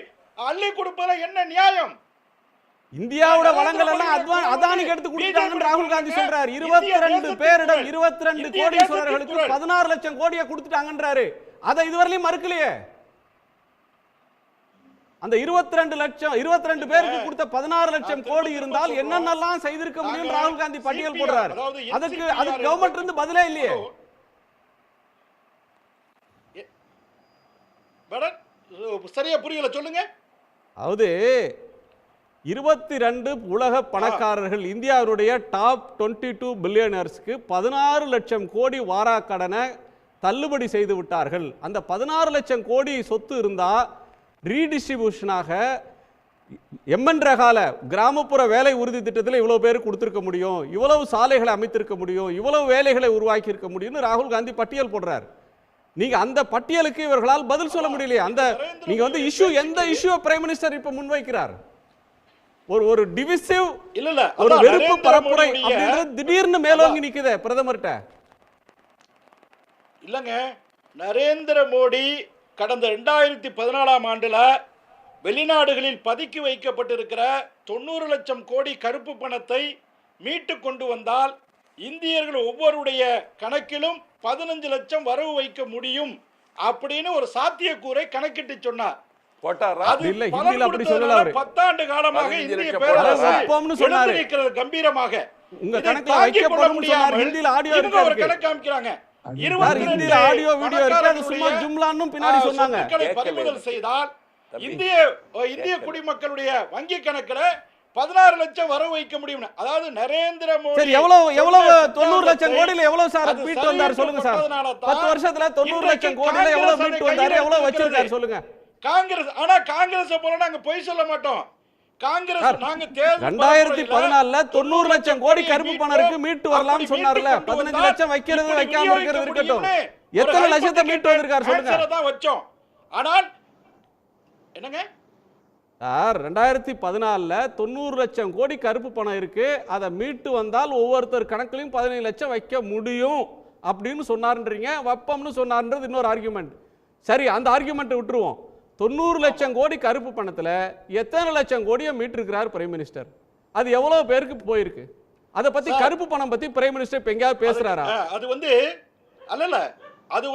அள்ளி கொடுப்பதுல என்ன நியாயம்? இந்தியாவோட வளங்கள் எல்லாம் அதானிக்கு எடுத்து கொடுத்தாங்கன்னு ராகுல் காந்தி சொல்றாரு. 22 பேரிடம் 22 கோடீஸ்வரர்களுக்கு 16 லட்சம் கோடியை கொடுத்துட்டாங்கன்றாரு. அதை இதுவரையிலும் மறுக்கலையே. அந்த 22 பேருக்கு கொடுத்த 16 லட்சம் கோடி இருந்தால் என்னென்னலாம் செய்திருக்க முடியும் ராகுல் காந்தி பட்டியல் போடுறாரு. அதுக்கு கவர்மெண்ட் இருந்து பதிலே இல்லையே. சரியா புரியல, சொல்லுங்க. அதாவது 22 உலக பணக்காரர்கள் இந்தியாவுடைய டாப் 22 பில்லியனர்ஸ்க்கு 16 லட்சம் கோடி வாரா கடனை தள்ளுபடி செய்து விட்டார்கள். அந்த 16 லட்சம் கோடி சொத்து இருந்தா ரீடிஸ்ட்ரிபியூஷனாக எம்என் ரகால கிராமப்புற வேலை உறுதி திட்டத்தில் இவ்வளவு பேர் கொடுத்திருக்க முடியும், இவ்வளவு சாலைகளை அமைத்திருக்க முடியும், இவ்வளவு வேலைகளை உருவாக்கி இருக்க முடியும்னு ராகுல் காந்தி பட்டியல் போடுறார். நீங்க அந்த பட்டியலுக்கு இவர்களால் பதில் சொல்ல முடியலையே. அந்த நீங்க வந்து இஷ்யூ எந்த இஷ்யூ பிரைம் மினிஸ்டர் இப்ப முன்வைக்கிறார்? ஒரு டிவிசிவ் இல்ல ஒரு வெறுப்பு பரப்புரை அப்படின்றது திடீர்னு மேலோங்கி நிக்குதே பிரதமர்கிட்ட. இல்லங்க, நரேந்திர மோடி கடந்த 2014ஆம் ஆண்டுல வெளிநாடுகளில் பதுக்கி வைக்கப்பட்டிருக்கிற 90 லட்சம் கோடி கருப்பு பணத்தை மீட்டு கொண்டு வந்தால் இந்தியர்கள் ஒவ்வொருடைய கணக்கிலும் 15 லட்சம் வரவு வைக்க முடியும் அப்படின்னு ஒரு சாத்தியக்கூறை கணக்கிட்டு சொன்னார். 10 ஆண்டு காலமாக இந்திய பேரரசு கம்பீரமாக உங்க கணக்குல வைக்கப்படும் சொன்னார். ஹிந்தில ஆடியோ இருக்கு, ஒரு கணக்கு காமிக்கறாங்க. ஹிந்தில ஆடியோ வீடியோ இருக்கு, அது சும்மா ஜும்லான்னு பின்னாடி சொன்னாங்க. பறிமுதல் செய்தால் இந்திய குடிமக்களுடைய வங்கி கணக்குல 16 லட்சம் வரவு வைக்க முடியும். அதாவது நரேந்திர மோடி சரி எவ்வளவு 90 லட்சம் கோடியில எவ்வளவு சார் மீட்டு வந்தார் சொல்லுங்க சார். 10 வருஷத்துல 90 லட்சம் கோடியில எவ்வளவு மீட்டு வந்தாரு, எவ்வளவு வச்சிருக்காரு சொல்லுங்க. காங்கிரஸ் ஆனா காங்கிரஸ் போல நாங்க பொய் சொல்ல மாட்டோம். காங்கிரஸ் நாங்க 2014ல 90 லட்சம் கோடி கருப்பு பணம் இருக்கு, மீட்டு வரலாம்னு சொன்னார்ல. 15 லட்சம் வைக்கிறது வைக்காம இருக்கிறது இருக்கட்டும், எத்தனை லட்சத்தை மீட்டு வந்திருக்காரு சொல்லுங்க. தான் வச்சோம். ஆனால் என்னங்க சார் 2014ல 90 லட்சம் கோடி கருப்பு பணம் இருக்கு, அதை மீட்டு வந்தால் ஒவ்வொருத்தர் கணக்குலையும் 15 லட்சம் வைக்க முடியும் அப்படின்னு சொன்னார்ன்றீங்க. வப்பம்னு சொன்னார்ன்றது இன்னொரு ஆர்குமெண்ட். சரி, அந்த ஆர்குமெண்ட் விட்டுருவோம். 90 லட்சம் கோடி கருப்பு பணத்துல எத்தனை லட்சம் கோடியை மீட்டிருக்கிறார் பிரைம் மினிஸ்டர்? அது எவ்வளவு பேருக்கு போயிருக்கு? அதை பத்தி கருப்பு பணம் பத்தி பிரைம் மினிஸ்டர் இப்ப எங்கேயாவது பேசுறாரா? அது அல்ல அது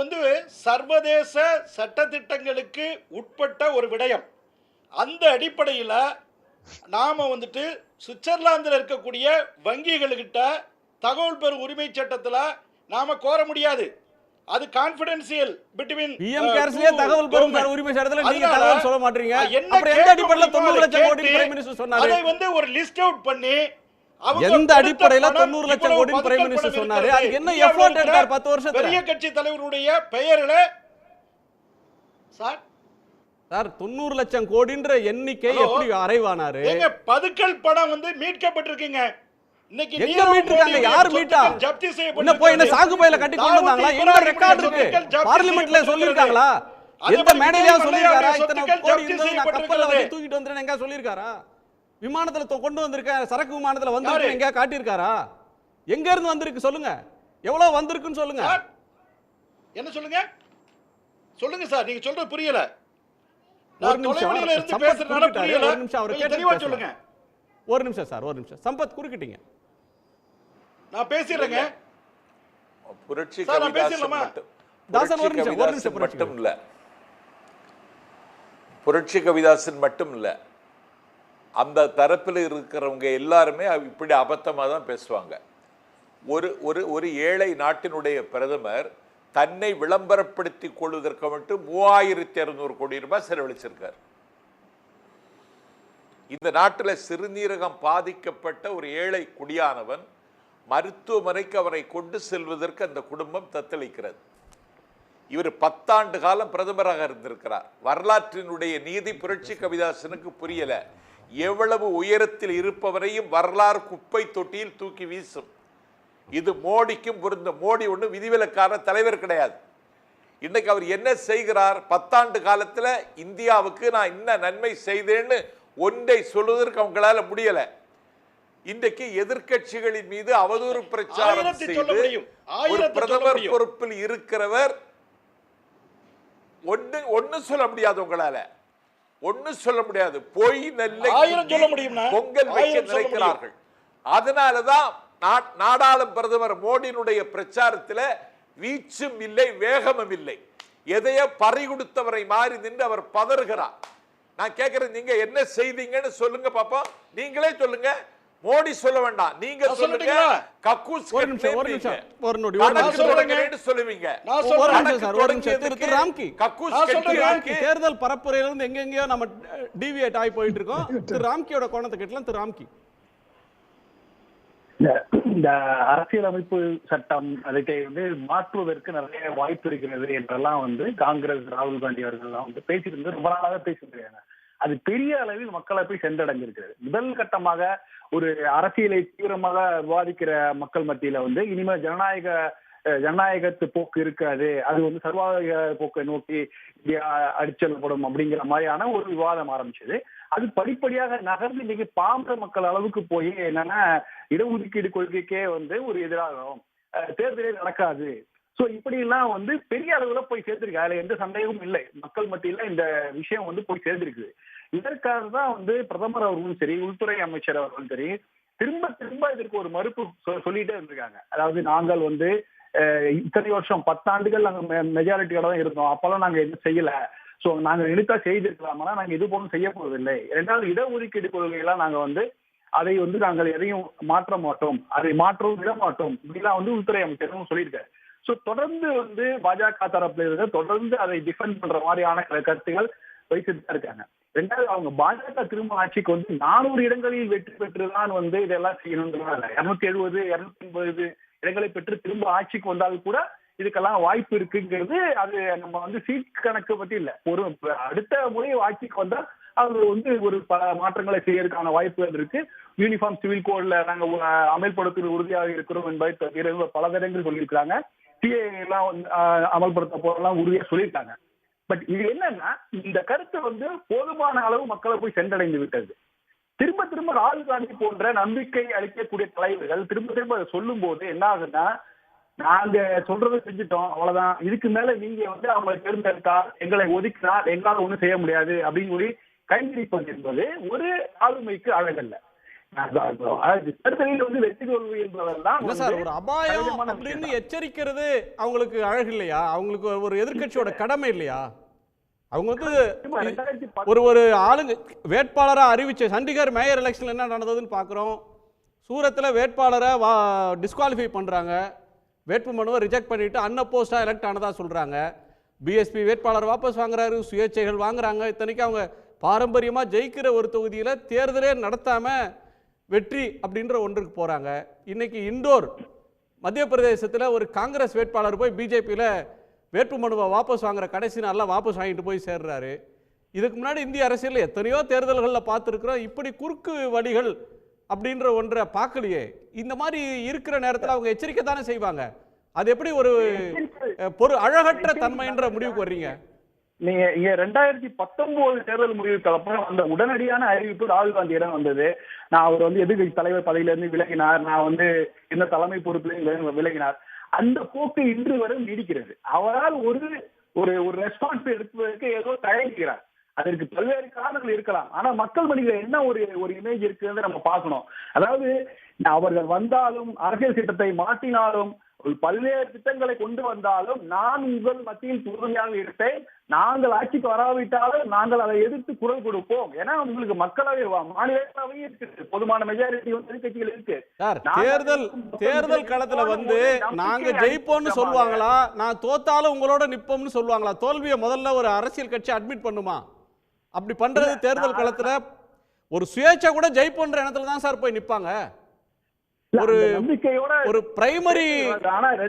சர்வதேச சட்டதிட்டங்களுக்கு உட்பட்ட ஒரு விடயம். அந்த அடிப்படையில் நாம சுவிட்சர்லாந்தில் இருக்கக்கூடிய வங்கிகள்கிட்ட தகவல் பெறும் உரிமை சட்டத்தில் நாம கோர முடியாது. அது கான்ஃபிடென்ஷியல் பிட்வீன் பிஎம் கேர்ஸ்லயே தகவல் பெறும் உரிமை சட்டத்துல நீங்க தகவல் சொல்ல மாட்டீங்க. அப்புறம் எந்த அடிப்படையில் 90 லட்சம் கோடி பிரைம் மினிஸ்டர் சொன்னாரு? அதை ஒரு லிஸ்ட் அவுட் பண்ணி எந்த அடிப்படையில் 90 லட்சம் கோடி பிரைம் மினிஸ்டர் சொன்னாரு? அது என்ன எஃபோர்ட் எடுத்தார் 10 வருஷத்துல? பெரிய கட்சி தலைவருடைய பெயரில் சார் 90 லட்சம் கோடின்ற எண்ணிக்கை எப்படி அறைவானாரு? எங்க பதுக்கல் பணம் மீட்கப்பட்டிருக்கீங்க. இன்னைக்கு எங்க மீட்றாங்க? யார் மீட்டா? ஜப்தி செய்யப்பட்டு என்ன போய் என்ன சாக்கு பையில கட்டி கொண்டு வந்தாங்களா? என்ன ரெக்கார்ட் இருக்கு? பார்லிமென்ட்ல சொல்லிருக்காங்களா? எந்த மேடையில சொல்லிருக்காரா? இத்தனை கோடி இருந்தது நான் கப்பல்ல வந்து தூக்கிட்டு வந்தேன் எங்க சொல்லிருக்காரா? விமானத்துல கொண்டு வந்திருக்க சரக்கு விமானத்துல வந்து எங்க காட்டியிருக்காரா? எங்க இருந்து வந்திருக்கு சொல்லுங்க. எவ்வளவு வந்திருக்குன்னு சொல்லுங்க. என்ன சொல்லுங்க? சொல்லுங்க சார், நீங்க சொல்றது புரியல. ஒரு நிமிஷம் சார், ஒரு நிமிஷம். சம்பத் குறுக்கிட்டீங்க. நான் பேசிடுறேங்க. புரட்சி கவிதாசன் மட்டும் இல்ல, அந்த தரப்பில் இருக்கிறவங்க எல்லாருமே இப்படி அபத்தமா தான் பேசுவாங்க. ஒரு ஏழை நாட்டினுடைய பிரதமர் தன்னை விளம்பரப்படுத்திக் கொள்வதற்கு மட்டும் 3200 கோடி ரூபாய் செலவழிச்சிருக்கார். இந்த நாட்டில் சிறுநீரகம் பாதிக்கப்பட்ட ஒரு ஏழை குடியானவன் மருத்துவமனைக்கு அவரை கொண்டு செல்வதற்கு அந்த குடும்பம் தத்தளிக்கிறது. இவர் 10 ஆண்டு காலம் பிரதமராக இருந்திருக்கிறார். வரலாற்றினுடைய நீதி புரட்சி கவிதாசனுக்கு புரியல. எவ்வளவு உயரத்தில் இருப்பவரையும் வரலாறு குப்பை தொட்டியில் தூக்கி வீசும். இது மோடிக்கும் பொருந்த. மோடி ஒன்று விதிவிலக்கான தலைவர் கிடையாது. இன்னைக்கு அவர் என்ன செய்கிறார்? 10 ஆண்டு காலத்தில் இந்தியாவுக்கு நான் என்ன நன்மை செய்தேன்னு ஒன்றை சொல்வதற்கு அவங்களால முடியல. இன்றைக்கு எதிர்க்கட்சிகளின் மீது அவதூறு பிரச்சாரம் செய்து ஒரு பிரதமர் பொறுப்பில் இருக்கிறவர் ஒன்னு சொல்ல முடியாது. உங்களால ஒன்னு சொல்ல முடியாது. பொய் நெல்லை பொங்கல் வைக்க நினைக்கிறார்கள். அதனாலதான் நாடாளும் பிரதமர் மோடியினுடைய பிரச்சாரத்தில் வீச்சும் இல்லை, வேகமும் இல்லை. எதையோ பறி கொடுத்தவரை மாறி நின்று அவர் பதறுகிறார். நான் கேட்கிறேன், நீங்க என்ன செய்தீங்கன்னு சொல்லுங்க பாப்போம். நீங்களே சொல்லுங்க, மோடி சொல்ல வேண்டாம். நீங்க சொல்லுங்க. கக்கூஸ் தேர்தல் பரப்புரையிலிருந்து எங்கெங்கயோ நம்ம டிவியேட் ஆகி போயிட்டு இருக்கோம். திரு ராம்கியோட கோணத்தை கேட்டலாம். திரு ராம்கி, இந்த அரசியலமைப்பு சட்டம் அதை மாற்றுவதற்கு நிறைய வாய்ப்பு இருக்கிறது என்றெல்லாம் காங்கிரஸ் ராகுல் காந்தி அவர்கள்லாம் பேசிட்டு ரொம்ப நாளாக பேசிட்டு இருக்காங்க. அது பெரிய அளவில் மக்களை போய் சென்றடைஞ்சிருக்கிறது. முதல் கட்டமாக ஒரு அரசியலை தீவிரமாக விவாதிக்கிற மக்கள் மத்தியில இனிமே ஜனநாயகத்து போக்கு இருக்காது, அது சர்வாதிகார போக்கை நோக்கி அடிச்செல்லப்படும் அப்படிங்கிற மாதிரியான ஒரு விவாதம் ஆரம்பிச்சது. அது படிப்படியாக நகர்ந்து இன்னைக்கு பாமர மக்கள் அளவுக்கு போய் என்னன்னா இடஒதுக்கீடு கொள்கைக்கே ஒரு எதிராகும், தேர்தலே நடக்காது. சோ இப்படி எல்லாம் பெரிய அளவுல போய் சேர்த்திருக்கு. அதுல எந்த சந்தேகமும் இல்லை. மக்கள் மத்தியில இந்த விஷயம் போய் சேர்ந்திருக்கு. இதற்காக தான் பிரதமர் அவர்களும் சரி, உள்துறை அமைச்சர் அவர்களும் சரி, திரும்ப திரும்ப இதற்கு ஒரு மறுப்பு சொல்லிட்டே இருந்திருக்காங்க. அதாவது நாங்கள் இத்தனை வருஷம் 10 ஆண்டுகள் நாங்க மெஜாரிட்டியோட தான் இருந்தோம், அப்பெல்லாம் நாங்க எதுவும் செய்யல. சோ நாங்க நினைத்தா செய்திருக்கலாமா, நாங்க இது போலும் செய்ய போவதில்லை. இரண்டாவது இடஒதுக்கீடு கொள்கையெல்லாம் நாங்க அதை நாங்கள் எதையும் மாற்ற மாட்டோம், அதை மாற்றவும் விட மாட்டோம் இப்படிலாம் உள்துறை அமைச்சரும் சொல்லியிருக்காரு. சோ தொடர்ந்து பாஜக தரப்புல இருந்து தொடர்ந்து அதை டிஃபெண்ட் பண்ற மாதிரியான கருத்துகள் வைத்துட்டு தான் இருக்காங்க. ரெண்டாவது, அவங்க பாஜக திரும்ப ஆட்சிக்கு 400 இடங்களில் வெற்றி பெற்றுதான் இதெல்லாம் செய்யணும்ன்றதால 270 280 இடங்களை பெற்று திரும்ப ஆட்சிக்கு வந்தாலும் கூட இதுக்கெல்லாம் வாய்ப்பு இருக்குங்கிறது. அது நம்ம சீட் கணக்கு பத்தி இல்ல, ஒரு அடுத்த முறை ஆட்சிக்கு வந்தா அவங்க ஒரு பல மாற்றங்களை செய்யறதுக்கான வாய்ப்புகள் இருக்கு. யூனிஃபார்ம் சிவில் கோட்ல நாங்க அமல்படுத்த உறுதியாக இருக்கிறோம் என்பதை பல தடங்கள் சொல்லியிருக்காங்க. சிஏ எல்லாம் அமல்படுத்த போறதெல்லாம் உறுதியா சொல்லியிருக்காங்க. பட் இது என்னன்னா, இந்த கருத்து போதுமான அளவு மக்களை போய் சென்றடைந்து விட்டது. திரும்ப திரும்ப ராகுல் காந்தி போன்ற நம்பிக்கை அளிக்கக்கூடிய தலைவர்கள் திரும்ப திரும்ப அதை சொல்லும் போது என்ன ஆகுதுன்னா, நாங்க சொல்றதை செஞ்சுட்டோம், அவ்வளவுதான், இதுக்கு மேல நீங்க வந்து அவங்களை தேர்ந்தெடுத்தால் எங்களை ஒதுக்கினால் எங்களால் ஒண்ணும் செய்ய முடியாது அப்படின்னு சொல்லி கைவிரிப்பது என்பது ஒரு ஆளுமைக்கு அழகல்ல. தேர்தலில் வந்து வெற்றி தோல்வி என்பதெல்லாம் இல்ல சார், ஒரு அபாயம் அப்படின்னு எச்சரிக்கிறது அவங்களுக்கு அழகு இல்லையா? அவங்களுக்கு ஒரு எதிர்க்கட்சியோட கடமை இல்லையா? அவங்க வந்து ஒரு ஆளுங்க வேட்பாளரா அறிவிச்ச சண்டிகர் மேயர் எலெக்ஷன்ல என்ன நடந்ததுன்னு பாக்குறோம். சூரத்தில் வேட்பாளரை டிஸ்குவாலிஃபை பண்றாங்க, வேட்புமனுவை ரிஜெக்ட் பண்ணிட்டு அன்அப்போஸ்டா எலெக்ட் ஆனதா சொல்றாங்க. பிஎஸ்பி வேட்பாளர் வாபஸ் வாங்குறாரு, சுயேட்சைகள் வாங்குறாங்க. இத்தனைக்கு அவங்க பாரம்பரியமா ஜெயிக்கிற ஒரு தொகுதியில தேர்தலே நடத்தாம வெற்றி அப்படின்ற ஒன்றுக்கு போறாங்க. இன்னைக்கு இண்டோர் மத்திய பிரதேசத்தில் ஒரு காங்கிரஸ் வேட்பாளர் போய் பிஜேபியில் வேட்புமனுவை வாபஸ் வாங்குற கடைசி நாளில் வாபஸ் வாங்கிட்டு போய் சேர்றாரு. இதுக்கு முன்னாடி இந்திய அரசியலில் எத்தனையோ தேர்தல்களில் பார்த்துருக்குறோம். இப்படி குறுக்கு வழிகள் அப்படின்ற ஒன்றை பார்க்கலையே. இந்த மாதிரி இருக்கிற நேரத்தில் அவங்க எச்சரிக்கை தானே செய்வாங்க. அது எப்படி ஒரு அழகற்ற தன்மைன்ற முடிவுக்கு வர்றீங்க? நீங்க இங்க 2019 தேர்தல் முடிவுக்கு அப்புறம் அந்த உடனடியான அறிவிப்பு ராகுல் காந்தியிடம் வந்தது. நான் அவர் வந்து எதிர்கட்சி தலைவர் பதவியில இருந்து விலகினார், நான் வந்து இந்த தலைமை பொறுப்பில் விலகினார். அந்த போக்கு இன்று வரை நீடிக்கிறது. அவரால் ஒரு ஒரு ரெஸ்பான்ஸ் எடுப்பதற்கு ஏதோ தயங்குகிறார். அதற்கு பல்வேறு காரணங்கள் இருக்கலாம். ஆனா மக்கள் மத்தியில என்ன ஒரு இமேஜ் இருக்குன்னு நம்ம பார்க்கணும். அதாவது அவர்கள் வந்தாலும் அரசியல் திட்டத்தை மாற்றினாலும் பல்வேறு திட்டங்களை கொண்டு வந்தாலும் நான் உங்கள் மத்தியில் உறுதியாக இருப்பேன், நாங்கள் ஆட்சிக்கு வராவிட்டாலும் நாங்கள் அதை எதிர்த்து குரல் கொடுப்போம். ஏன்னா உங்களுக்கு மக்களவை மாநிலங்களவையும் இருக்கு, பொதுமான மெஜாரிட்டி எதிர்கட்சிகள் இருக்கு. தேர்தல் களத்துல வந்து நாங்க ஜெயிப்போம்னு சொல்லுவாங்களா, நான் தோத்தாலும் உங்களோட நிப்போம்னு சொல்லுவாங்களா? தோல்வியை முதல்ல ஒரு அரசியல் கட்சி அட்மிட் பண்ணுமா? அப்படி பண்றது தேர்தல் களத்துல ஒரு சுயேட்சை கூட ஜெயிப்போன்ற இடத்துல தான் சார் போய் நிப்பாங்க. ஒரு பிரைமரி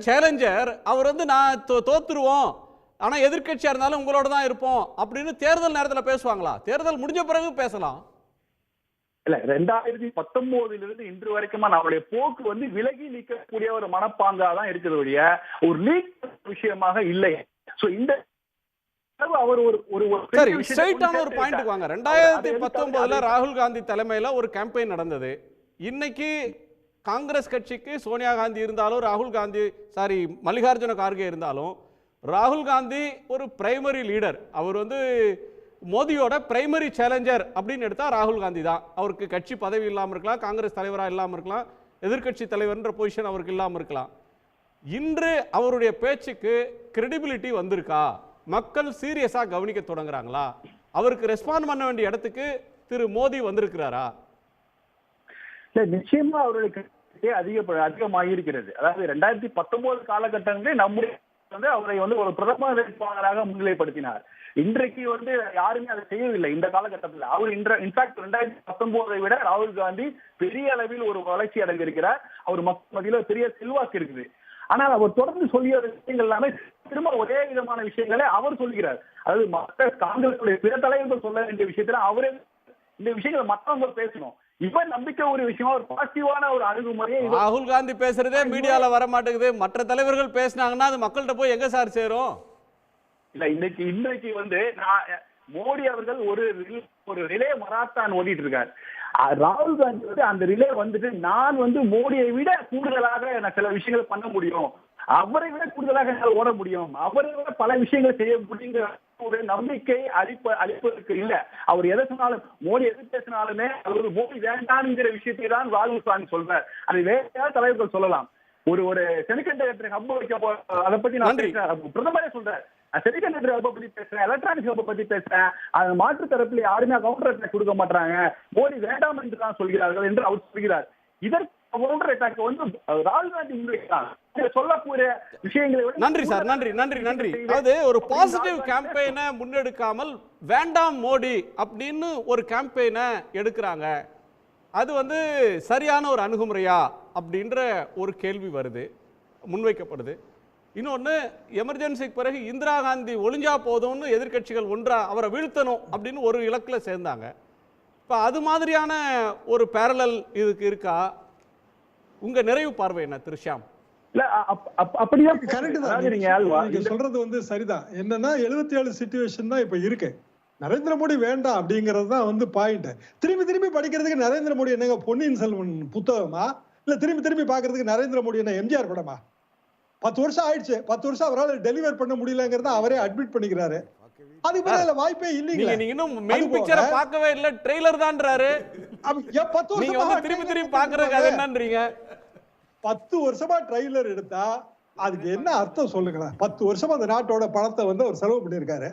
சேலஞ்சர் அவர் வந்து நான் தோத்துருவோம், ஆனா எதிர்க்கட்சியா இருந்தாலும் உங்களோட தான் இருப்போம் அப்படின்னு தேர்தல் நேரத்தில் பேசுவாங்களா? தேர்தல் முடிஞ்ச பிறகு பேசலாம். இல்ல 2019 இன்று வரைக்கும் நம்மளுடைய போக்கு வந்து விலகி நிற்கக்கூடிய ஒரு மனப்பாங்கா தான் இருக்குது ஒழிய ஒரு லீக் விஷயமாக இல்லை. சோ இந்த அவர் ஒரு பாயிண்ட் வாங்க. 2019 ராகுல் காந்தி தலைமையில ஒரு கேம்பெயின் நடந்தது. இன்னைக்கு காங்கிரஸ் கட்சிக்கு சோனியா காந்தி இருந்தாலும் மல்லிகார்ஜுன கார்கே இருந்தாலும் ராகுல் காந்தி ஒரு பிரைமரி லீடர். அவர் வந்து மோடியோட பிரைமரி சேலஞ்சர் அப்படின்னு எடுத்தா ராகுல் காந்தி தான். அவருக்கு கட்சி பதவி இல்லாமல் இருக்கலாம், காங்கிரஸ் தலைவராக இல்லாமல் இருக்கலாம், எதிர்கட்சி தலைவர்ன்ற பொசிஷன் அவருக்கு இல்லாமல் இருக்கலாம். இன்று அவருடைய பேச்சுக்கு கிரெடிபிலிட்டி வந்திருக்கா? மக்கள் சீரியஸா கவனிக்க தொடங்குறாங்களா? அவருக்கு ரெஸ்பாண்ட் பண்ண வேண்டிய இடத்துக்கு திரு மோடி வந்திருக்கிறாரா? நிச்சயமா அவர்களுக்கு அதிகமாகி இருக்கிறது. அதாவது 2019 காலகட்டங்களில் நம்முடைய வந்து அவரை வந்து ஒரு பிரதம வேட்பாளராக முன்னிலைப்படுத்தினார். இன்றைக்கு வந்து யாருமே அதை செய்யவில்லை. இந்த காலகட்டத்தில் அவர் இன்ஃபேக்ட் 2019 விட ராகுல் காந்தி பெரிய அளவில் ஒரு வளர்ச்சி அடைந்திருக்கிறார். அவர் மக்கள் மத்தியில் பெரிய செல்வாக்கு இருக்குது. ஆனால் அவர் தொடர்ந்து சொல்லிய விஷயங்கள் எல்லாமே திரும்ப ஒரே விதமான விஷயங்களை அவர் சொல்கிறார். அதாவது மற்ற காங்கிரசுடைய பிற தலைவர்கள் சொல்ல வேண்டிய விஷயத்துல அவரே இந்த விஷயங்களை மற்றவங்க பேசணும். இவன் நம்பிக்கை ஒரு விஷயமா ஒரு பாசிட்டிவான ஒரு அணுகுமுறையை ராகுல் காந்தி பேசுறதே மீடியால வர மாட்டேங்குது. மற்ற தலைவர்கள் பேசினாங்கன்னா அது மக்கள்கிட்ட போய் எங்க சார் சேரும்? இல்ல இன்றைக்கு வந்து மோடி அவர்கள் ஒரு ரிலே மராத்தான் ஓடிட்டு இருக்காரு. ராகுல் காந்தி வந்து அந்த ரிலே வந்துட்டு நான் வந்து மோடியை விட கூடுதலாக நான் சில விஷயங்களை பண்ண முடியும், அவரை விட கூடுதலாக என்னால் ஓட முடியும், அவரை விட பல விஷயங்களை செய்ய முடியுங்கிற ஒரு நம்பிக்கை அளிப்பதற்கு இல்ல. அவர் எதை சொன்னாலும் மோடி எது பேசினாலுமே அவர் மோடி வேண்டாம்ங்கிற விஷயத்தை தான் ராகுல் காந்தி சொல்றார். அது வேற தலைவர்கள் சொல்லலாம். ஒரு செமிகண்டக்டர் ஹப் வைக்க அதை பத்தி நான் பிரதமரே சொல்றாரு. செமிகண்டக்டர் ஹப்பை பத்தி பேசுறேன், எலக்ட்ரானிக்ஸ் ஹப்பை பத்தி பேசுறேன், அது மாற்று தரப்புல யாருமே கவுண்டர் அட்டாக் கொடுக்க மாட்டாங்க, மோடி வேண்டாம் என்று தான் சொல்கிறார்கள் என்று அவர் சொல்கிறார். இதற்கு கவுண்டர் அட்டாக் வந்து ராகுல் காந்தி முன்வைக்கிறார். சொல்லக்கூடிய விஷயங்களை நன்றி சார், நன்றி. அதாவது ஒரு பாசிட்டிவ் கேம்பெயினை முன்னெடுக்காமல் வேண்டாம் மோடி அப்படின்னு ஒரு கேம்பெயினை எடுக்கிறாங்க. அது வந்து சரியான ஒரு அணுகுமுறையா அப்படின்ற ஒரு கேள்வி வருது, முன்வைக்கப்படுது. இன்னொன்று, எமர்ஜென்சிக்கு பிறகு இந்திரா காந்தி ஒளிஞ்சா போதும்னு எதிர்கட்சிகள் ஒன்றா அவரை வீழ்த்தணும் அப்படின்னு ஒரு இலக்கில் சேர்ந்தாங்க. இப்போ அது மாதிரியான ஒரு பேரலல் இதுக்கு இருக்கா? உங்க நிறைவு பார்வை என்ன திரு ஷியாம்? சொல்றது வந்து சரிதான். என்னன்னா 77 சிச்சுவேஷன் தான் இப்ப இருக்கு. நரேந்திர மோடி வேண்டாம் அப்படிங்கறது தான் வந்து பாயிண்ட். திரும்பி படிக்கிறதுக்கு நரேந்திர மோடி என்னங்க பொன்னியின் செல்வன் புத்தகமா, இல்ல திரும்பி பாக்குறதுக்கு நரேந்திர மோடி என்ன எம்ஜிஆர் படமா? 10 வருஷம் ஆயிடுச்சு. 10 வருஷம் அவரால் டெலிவர் பண்ண முடியலங்கிறத அவரே அட்மிட் பண்ணிக்கிறாரு. அதுக்கு மேல வாய்ப்பே இல்லைங்க. நீங்க இன்னும் மெயின் பிக்சரை பார்க்கவே இல்ல, ட்ரெய்லர் தான்ன்றாரு. 10 நீங்க வந்து திருப்பி பாக்குறதுக்கு அது என்னன்றீங்க? 10 வருஷமா ட்ரெய்லர் எடுத்தா அதுக்கு என்ன அர்த்தம் சொல்லுங்களேன்? 10 வருஷமா அந்த நாட்டோட பணத்தை வந்து அவர் செலவு பண்ணியிருக்காரு.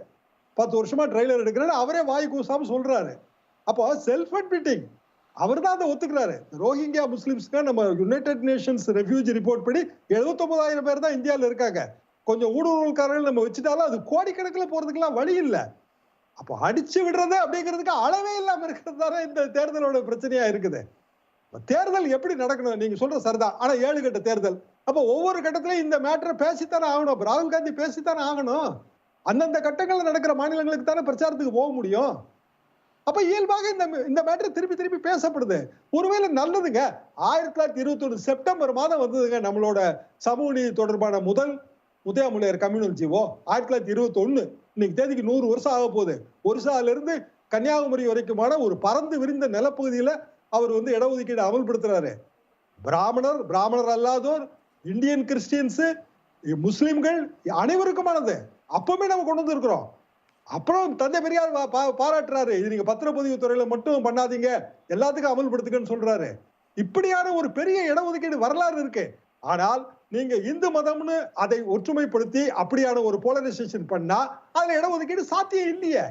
10 வருஷமா ட்ரெய்லர் எடுக்கிறாரு, அவரே வாய் கூசாம சொல்றாரு. அப்போ செல்ஃப் அட்மிட்டிங், அவர் தான் அதை ஒத்துக்கிறாரு. ரோஹிங்கியா முஸ்லிம்ஸ்க்கு நம்ம யுனைடெட் நேஷன்ஸ் ரெஃப்யூஜி ரிப்போர்ட் படி 79,000 பேர் தான் இந்தியாவில் இருக்காங்க. கொஞ்சம் ஊடுருவல்காரர்கள் நம்ம வச்சுட்டாலும் அது கோடிக்கணக்கில் போறதுக்கெல்லாம் வழி இல்லை. அப்போ அடிச்சு விடுறது அப்படிங்கிறதுக்கு அளவே இல்லாம இருக்கிறது தானே இந்த தேர்தலோட பிரச்சனையா இருக்குது. தேர்தல் எப்படி நடக்கணும் நீங்க சொல்ற சரிதான். ஆனா 7 கட்ட தேர்தல். அப்ப ஒவ்வொரு கட்டத்திலயும் இந்த மேட்டரை பேசித்தானே ஆகணும். ராகுல் காந்தி பேசித்தானே ஆகணும். அந்தந்த கட்டங்கள்ல நடக்கிற மாநிலங்களுக்கு தானே பிரச்சாரத்துக்கு போக முடியும். அப்ப இயல்பாக இந்த மேட்டர் திருப்பி பேசப்படுது. ஒருவேளை நல்லதுங்க. 1921 செப்டம்பர் மாதம் வந்ததுங்க நம்மளோட சமூக நீதி தொடர்பான முதல் முத்தையாமுலையர் கம்யூனல் ஜீவோ. 1921 இன்னைக்கு தேதிக்கு 100 வருஷம் ஆக போகுது. ஒரிசால இருந்து கன்னியாகுமரி வரைக்குமான ஒரு பறந்து விரிந்த நிலப்பகுதியில அவர் வந்து இடஒதுக்கீடு அமல்படுத்துறாரு. பிராமணர் அல்லாதோர், இந்தியன் கிறிஸ்டியன்ஸ், முஸ்லிம்கள் அனைவருக்குமானது. அப்பவுமே நம்ம கொண்டு வந்திருக்கிறோம். அப்புறம் தந்தை பெரியார் பாராட்டுறாரு, இது நீங்க பத்திரப்பதிவு துறையில மட்டும் பண்ணாதீங்க, எல்லாத்துக்கும் அமல்படுத்துங்கன்னு சொல்றாரு. இப்படியான ஒரு பெரிய இடஒதுக்கீடு வரலாறு இருக்கு. ஆனால் நீங்க இந்து மதம்னு அதை ஒற்றுமைப்படுத்தி அப்படியான ஒரு போலரைசேஷன் பண்ணா அதுல இடஒதுக்கீடு சாத்தியம் இல்லையே.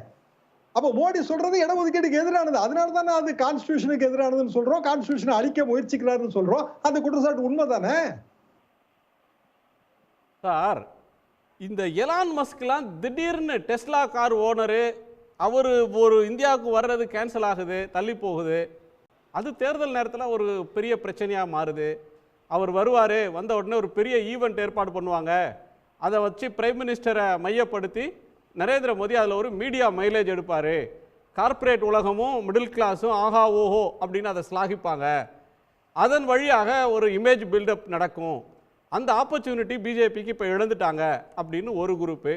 அப்ப மோடி சொல்றது இடஒதுக்கீடுக்கு எதிரானது. அதனால தானே அது கான்ஸ்டிடியூஷனுக்கு எதிரானதுன்னு சொல்றோம், கான்ஸ்டிடியூஷனை அழிக்க முயற்சிக்கிறாருன்னு சொல்றோம். அந்த குற்றச்சாட்டு உண்மைதானே சார்? இந்த எலான் மஸ்க்லாம் திடீர்னு டெஸ்லா கார் ஓனரு, அவர் ஒரு இந்தியாவுக்கு வர்றது கேன்சல் ஆகுது, தள்ளி போகுது. அது தேர்தல் நேரத்தில் ஒரு பெரிய பிரச்சனையாக மாறுது. அவர் வருவார், வந்த உடனே ஒரு பெரிய ஈவெண்ட் ஏற்பாடு பண்ணுவாங்க. அதை வச்சு பிரைம் மினிஸ்டரை மையப்படுத்தி நரேந்திர மோடி அதில் ஒரு மீடியா மைலேஜ் எடுப்பார். கார்ப்பரேட் உலகமும் மிடில் கிளாஸும் ஆஹா ஓஹோ அப்படின்னு அதை ஸ்லாகிப்பாங்க. அதன் வழியாக ஒரு இமேஜ் பில்டப் நடக்கும். அந்த ஆப்பர்ச்சுனிட்டி பிஜேபிக்கு இப்போ இழந்துட்டாங்க அப்படின்னு ஒரு குரூப்பு.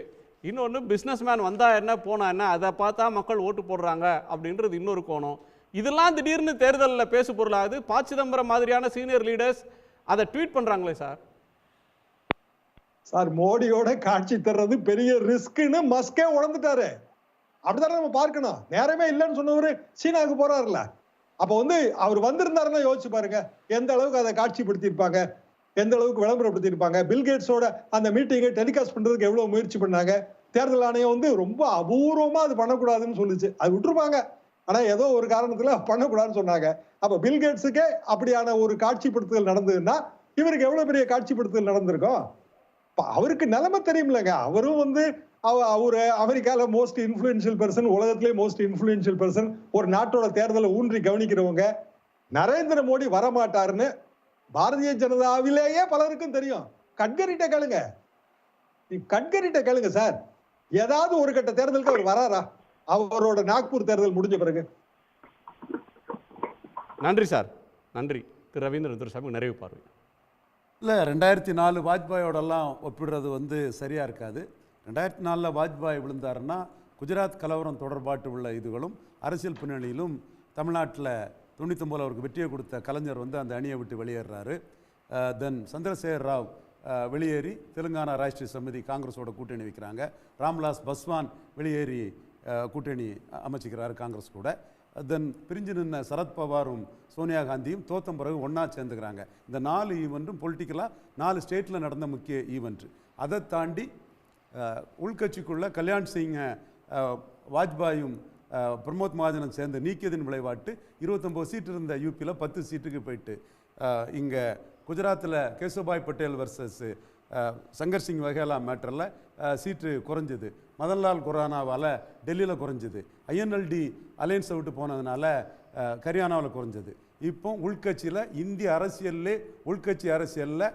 இன்னொன்று பிஸ்னஸ் மேன் வந்தால் என்ன போனால் என்ன, அதை பார்த்தா மக்கள் ஓட்டு போடுறாங்க அப்படின்றது இன்னொரு கோணம். இதெல்லாம் திடீர்னு தேர்தலில் பேசு பொருளாகுது. ப. சிதம்பரம் மாதிரியான சீனியர் லீடர்ஸ் அதை ட்வீட் பண்ணுறாங்களே சார். சார் மோடியோட காட்சி தர்றது பெரிய ரிஸ்க்னு மஸ்கே உணர்ந்துட்டாரு. அப்படித்தானே நம்ம பார்க்கணும். நேரமே இல்லைன்னு சொன்னவரு சீனாவுக்கு போறாருல. அப்ப வந்து அவர் வந்திருந்தாருன்னா யோசிச்சு பாருங்க, எந்த அளவுக்கு அதை காட்சிப்படுத்தியிருப்பாங்க, எந்த அளவுக்கு விளம்பரப்படுத்தியிருப்பாங்க. பில்கேட்ஸோட அந்த மீட்டிங்கை டெலிகாஸ்ட் பண்றதுக்கு எவ்வளவு முயற்சி பண்ணாங்க. தேர்தல் ஆணையம் வந்து ரொம்ப அபூர்வமா அது பண்ணக்கூடாதுன்னு சொல்லுச்சு. அது விட்டுருப்பாங்க. ஆனா ஏதோ ஒரு காரணத்துல பண்ணக்கூடாதுன்னு சொன்னாங்க. அப்ப பில்கேட்ஸுக்கே அப்படியான ஒரு காட்சிப்படுத்துதல் நடந்ததுன்னா இவருக்கு எவ்வளவு பெரிய காட்சிப்படுத்துதல் நடந்திருக்கும். அவருக்கு நிலைமை தெரியுமில்லங்க. அவரும் வந்து அவரு அமெரிக்கால மோஸ்ட் இன்ஃபுளுன்ஷியல் பர்சன், உலகத்திலே மோஸ்ட் இன்ஃபுளுன்ஷியல் பர்சன், ஒரு நாட்டோட தேர்தலை ஊன்றி கவனிக்கிறவங்க. நரேந்திர மோடி வரமாட்டாருன்னு பாரதிய ஜனதாவிலேயே பலருக்கும் தெரியும். கட்கரிட்ட கேளுங்க, கட்கரிட்ட கேளுங்க சார். ஏதாவது ஒரு கட்ட தேர்தலுக்கு அவர் வராரா? அவரோட நாக்பூர் தேர்தல் முடிஞ்ச பிறகு. நன்றி சார், நன்றி. திரு ரவீந்திரன் துரைசாமி நிறைவு பார்வை. இல்லை, 2004 வாஜ்பாயோடெல்லாம் ஒப்பிடுறது வந்து சரியாக இருக்காது. 2004 வாஜ்பாய் விழுந்தாருன்னா குஜராத் கலவரம் தொடர்பாட்டு உள்ள இதுகளும் அரசியல் பின்னணியிலும் தமிழ்நாட்டில் 99 அவருக்கு வெற்றியை கொடுத்த கலைஞர் வந்து அந்த அணியை விட்டு வெளியேறாரு. தென் சந்திரசேகர் ராவ் வெளியேறி தெலுங்கானா ராஷ்ட்ரிய சமிதி காங்கிரஸோட கூட்டணி வைக்கிறாங்க. ராம்விலாஸ் பாஸ்வான் வெளியேறி கூட்டணி அமைச்சிக்கிறாரு காங்கிரஸ் கூட. தென் பிரிஞ்சு நின்ன சரத்பவாரும் சோனியா காந்தியும் தோத்த பிறகு ஒன்றா சேர்ந்துக்கிறாங்க. இந்த 4 ஈவெண்ட்டும் பொலிட்டிக்கலாக 4 ஸ்டேட்டில் நடந்த முக்கிய ஈவெண்ட்டு. அதை தாண்டி உள்கட்சிக்குள்ள கல்யாண் சிங் வாஜ்பாயும் பிரமோத் மகாஜனும் சேர்ந்து நீக்கியதின் விளைவாட்டு 29 சீட்டு இருந்த யூபியில் 10 சீட்டுக்கு போயிட்டு இங்கே குஜராத்தில் கேசுபாய் பட்டேல் வர்சஸ் சங்கர் சிங் வகேலா மேட்டரில் சீட்டு குறைஞ்சது. மதன்லால் குரானாவால் டெல்லியில் குறைஞ்சது. ஐஎன்எல்டி அலையன்ஸை விட்டு போனதுனால ஹரியானாவில் குறைஞ்சது. இப்போ உள்கட்சியில் இந்திய அரசியல்லே உள்கட்சி அரசியலில்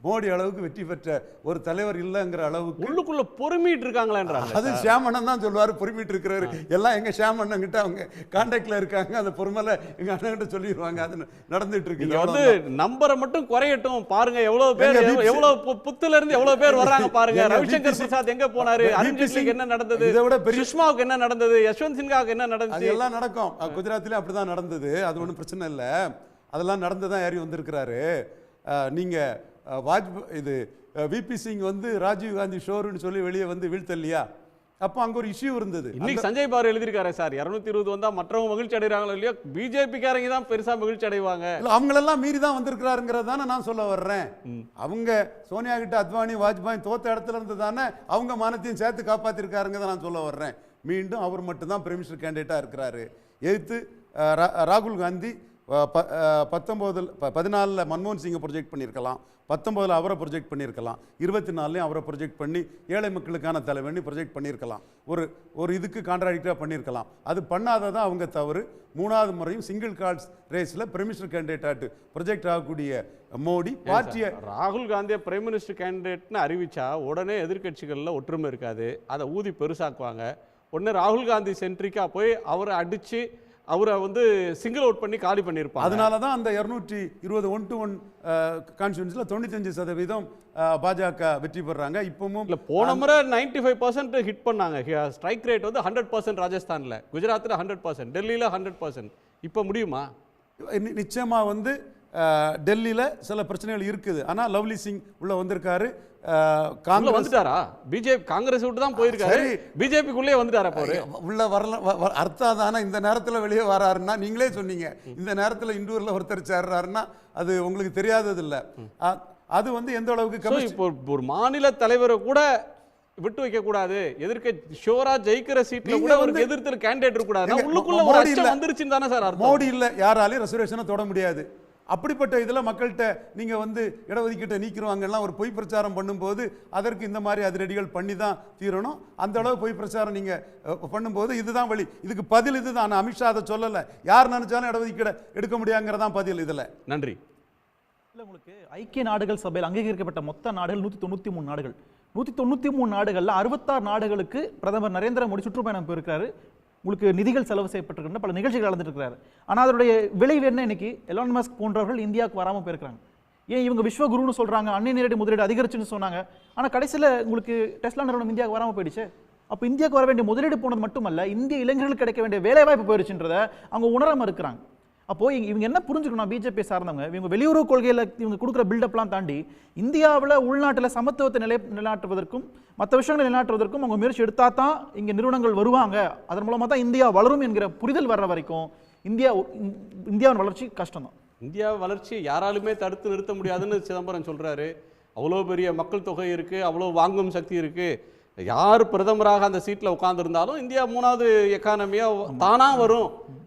மோடி அளவுக்கு வெற்றி பெற்ற ஒரு தலைவர் இல்லைங்கிற அளவுக்கு உள்ளுக்குள்ள பொறுமிட்டு இருக்காங்களான்றாங்க. அது ஷியாமண்ணன் தான் சொல்லுவார், பொறுமிட்டு இருக்கிறாரு. எல்லாம் எங்க ஷியாமண்ணன் கிட்ட அவங்க கான்டாக்ட்ல இருக்காங்க. அந்த பொறுமையில எங்க அண்ணன் கிட்ட சொல்லிடுவாங்க. அது நடந்துட்டு இருக்கு. வந்து நம்பரை மட்டும் குறையட்டும் பாருங்க. எவ்வளவு பேர், எவ்வளவு புத்துல இருந்து எவ்வளவு பேர் வர்றாங்க பாருங்க. ரவிசங்கர் பிரசாத் எங்க போனாரு, அருண் ஜேட்லிக்கு என்ன நடந்தது, இதை விட பெரிய சுஷ்மாவுக்கு என்ன நடந்தது, யஷ்வந்த் சின்ஹாவுக்கு என்ன நடந்தது, எல்லாம் நடக்கும். குஜராத்லயும் அப்படிதான் நடந்தது. அது ஒன்றும் பிரச்சனை இல்லை. அதெல்லாம் நடந்துதான் ஏறி வந்திருக்கிறாரு. நீங்கள் விபி சிங் வந்து ராஜீவ் காந்தி ஷோருன்னு சொல்லி வெளியே வந்து வீழ்த்தலையா? அப்போ அங்கே ஒரு இஷ்யூ இருந்தது. இன்னைக்கு சஞ்சய் பவார் எழுதியிருக்காரு சார், 220 வந்தா மற்றவங்க மகிழ்ச்சி அடைகிறாங்களோ இல்லையோ பிஜேபிக்காரங்க தான் பெருசா மகிழ்ச்சி அடைவாங்க. இல்லை, அவங்களெல்லாம் மீறி தான் வந்திருக்கிறாருங்கிறது தானே நான் சொல்ல வர்றேன். அவங்க சோனியா கிட்ட அத்வானி வாஜ்பாய் தோத்த இடத்துல இருந்து தானே அவங்க மானத்தையும் சேர்த்து காப்பாற்றிருக்காருங்க தான் நான் சொல்ல வர்றேன். மீண்டும் அவர் மட்டும்தான் பிரைம் மினிஸ்டர் கேண்டிடேட்டாக இருக்கிறாரு. எதிர்த்து ராகுல் காந்தி 14 மன்மோகன் சிங்கை ப்ரொஜெக்ட் பண்ணியிருக்கலாம், 19 அவரை ப்ரொஜெக்ட் பண்ணியிருக்கலாம், 24 அவரை ப்ரொஜெக்ட் பண்ணி ஏழை மக்களுக்கான தலைவனி ப்ரொஜெக்ட் பண்ணியிருக்கலாம், ஒரு இதுக்கு கான்ட்ராடிக்டாக பண்ணியிருக்கலாம். அது பண்ணாததான் அவங்க தவறு. 3வது முறையும் சிங்கிள் கார்ட்ஸ் ரேஸில் பிரைம் மினிஸ்டர் கேண்டிடேட்டாக ப்ரொஜெக்ட் ஆகக்கூடிய மோடி பார்ட்டியை ராகுல் காந்தியை பிரைம் மினிஸ்டர் கேண்டிடேட்னு அறிவிச்சா உடனே எதிர்கட்சிகளில் ஒற்றுமை இருக்காது, அதை ஊதி பெருசாக்குவாங்க. உடனே ராகுல் காந்தி சென்ட்ரிக்காக போய் அவரை அடித்து அவரை வந்து சிங்கிள் அவுட் பண்ணி காலி பண்ணியிருப்பாங்க. அதனால தான் அந்த 220 1-to-1 கான்ஸ்டியூன்சியில் 95% பாஜக வெற்றி பெறாங்க. இப்பவும் இல்லை, போன முறை 95% ஹிட் பண்ணாங்க. ஸ்ட்ரைக் ரேட் வந்து 100% ராஜஸ்தானில், குஜராத்தில் 100%, டெல்லியில் 100%. இப்போ முடியுமா? நிச்சயமாக வந்து டெல்லியில் சில பிரச்சனைகள் இருக்குது. ஆனால் லவ்லி சிங் உள்ள வந்திருக்காரு. காங்கிரஸ் வந்துட்டாரா? பிஜேபி காங்கிரஸ் விட்டு தான் போயிருக்காரு, பிஜேபிக்குள்ளே வந்துட்டாரா? போரு உள்ள வரல. அர்த்தம் தானே இந்த நேரத்தில் வெளியே வராருன்னா, நீங்களே சொன்னீங்க இந்த நேரத்தில் இண்டூரில் ஒருத்தர் சேர்றாருன்னா அது உங்களுக்கு தெரியாதது இல்லை. அது வந்து எந்த அளவுக்கு இப்போ ஒரு மாநில தலைவரை கூட விட்டு வைக்க கூடாது, எதிர்க்க ஷோரா ஜெயிக்கிற சீட்ல கூட ஒரு எதிர்த்து கேண்டிடேட் இருக்க கூடாது. உள்ளுக்குள்ள ஒரு அச்சம் வந்துருச்சுன்னு தானே சார் அர்த்தம். மோடி இல்ல யாராலையும் ரெசர்வேஷனை தொட முடியாது. அப்படிப்பட்ட இதில் மக்கள்கிட்ட நீங்கள் வந்து இடஒதுக்கீட்டை நீக்கிறவாங்கலாம் ஒரு பொய் பிரச்சாரம் பண்ணும்போது அதற்கு இந்த மாதிரி அதிரடிகள் பண்ணி தான் தீரணும். அந்த அளவு பொய் பிரச்சாரம் நீங்கள் பண்ணும்போது இதுதான் வழி. இதுக்கு பதில் இதுதான். அமித்ஷா அதை சொல்லலை. யார் நினைச்சாலும் இடஒதுக்கீடை எடுக்க முடியாங்கிறதான் பதில். இதில் நன்றி. இல்லை, உங்களுக்கு ஐக்கிய நாடுகள் சபையில் அங்கீகரிக்கப்பட்ட மொத்த நாடுகள் 193 நாடுகள். 193 நாடுகளில் 66 நாடுகளுக்கு பிரதமர் நரேந்திர மோடி சுற்றுப்பயணம் போயிருக்காரு. உங்களுக்கு நிதிகள் செலவு செய்யப்பட்டிருக்கின்ற பல நிகழ்ச்சிகள் நடந்துட்டு இருக்கிறாரு. ஆனால் அதனுடைய விளைவு என்ன? இன்னைக்கு எலான் மஸ்க் போன்றவர்கள் இந்தியாவுக்கு வராமல் போயிருக்கிறாங்க. ஏன் இவங்க விஸ்வகுருன்னு சொல்றாங்க, அந்நிய நேரடி முதலீடு அதிகரிச்சுன்னு சொன்னாங்க. ஆனால் கடைசியில் உங்களுக்கு டெஸ்லா நிறுவனம் இந்தியாவுக்கு வராமல் போயிடுச்சு. அப்போ இந்தியாவுக்கு வர வேண்டிய முதலீடு போனது மட்டுமல்ல, இந்திய இளைஞர்களுக்கு கிடைக்க வேண்டிய வேலைவாய்ப்பு போயிடுச்சுன்றதை அவங்க உணராமல் இருக்கிறாங்க. அப்போ இவங்க என்ன புரிஞ்சுக்கணும்? பிஜேபி சார்ந்தவங்க இவங்க வெளியுறவு கொள்கையில் இவங்க கொடுக்குற பில்டப்லாம் தாண்டி இந்தியாவில் உள்நாட்டில் சமத்துவத்தை நிலைநாட்டுவதற்கும் மற்ற விஷயங்களை நிலைநாட்டுவதற்கும் அவங்க முயற்சி எடுத்தா தான் இங்கே நிறுவனங்கள் வருவாங்க, அதன் மூலமாக தான் இந்தியா வளரும் என்கிற புரிதல் வர்ற வரைக்கும் இந்தியாவின் வளர்ச்சி கஷ்டம் தான். இந்தியா வளர்ச்சி யாராலுமே தடுத்து நிறுத்த முடியாதுன்னு சிதம்பரம் சொல்றாரு. அவ்வளோ பெரிய மக்கள் தொகை இருக்கு, அவ்வளோ வாங்கும் சக்தி இருக்கு. யார் பிரதமராக அந்த சீட்டில் உட்கார்ந்துருந்தாலும் இந்தியா 3வது எக்கானமியா தானா வரும்.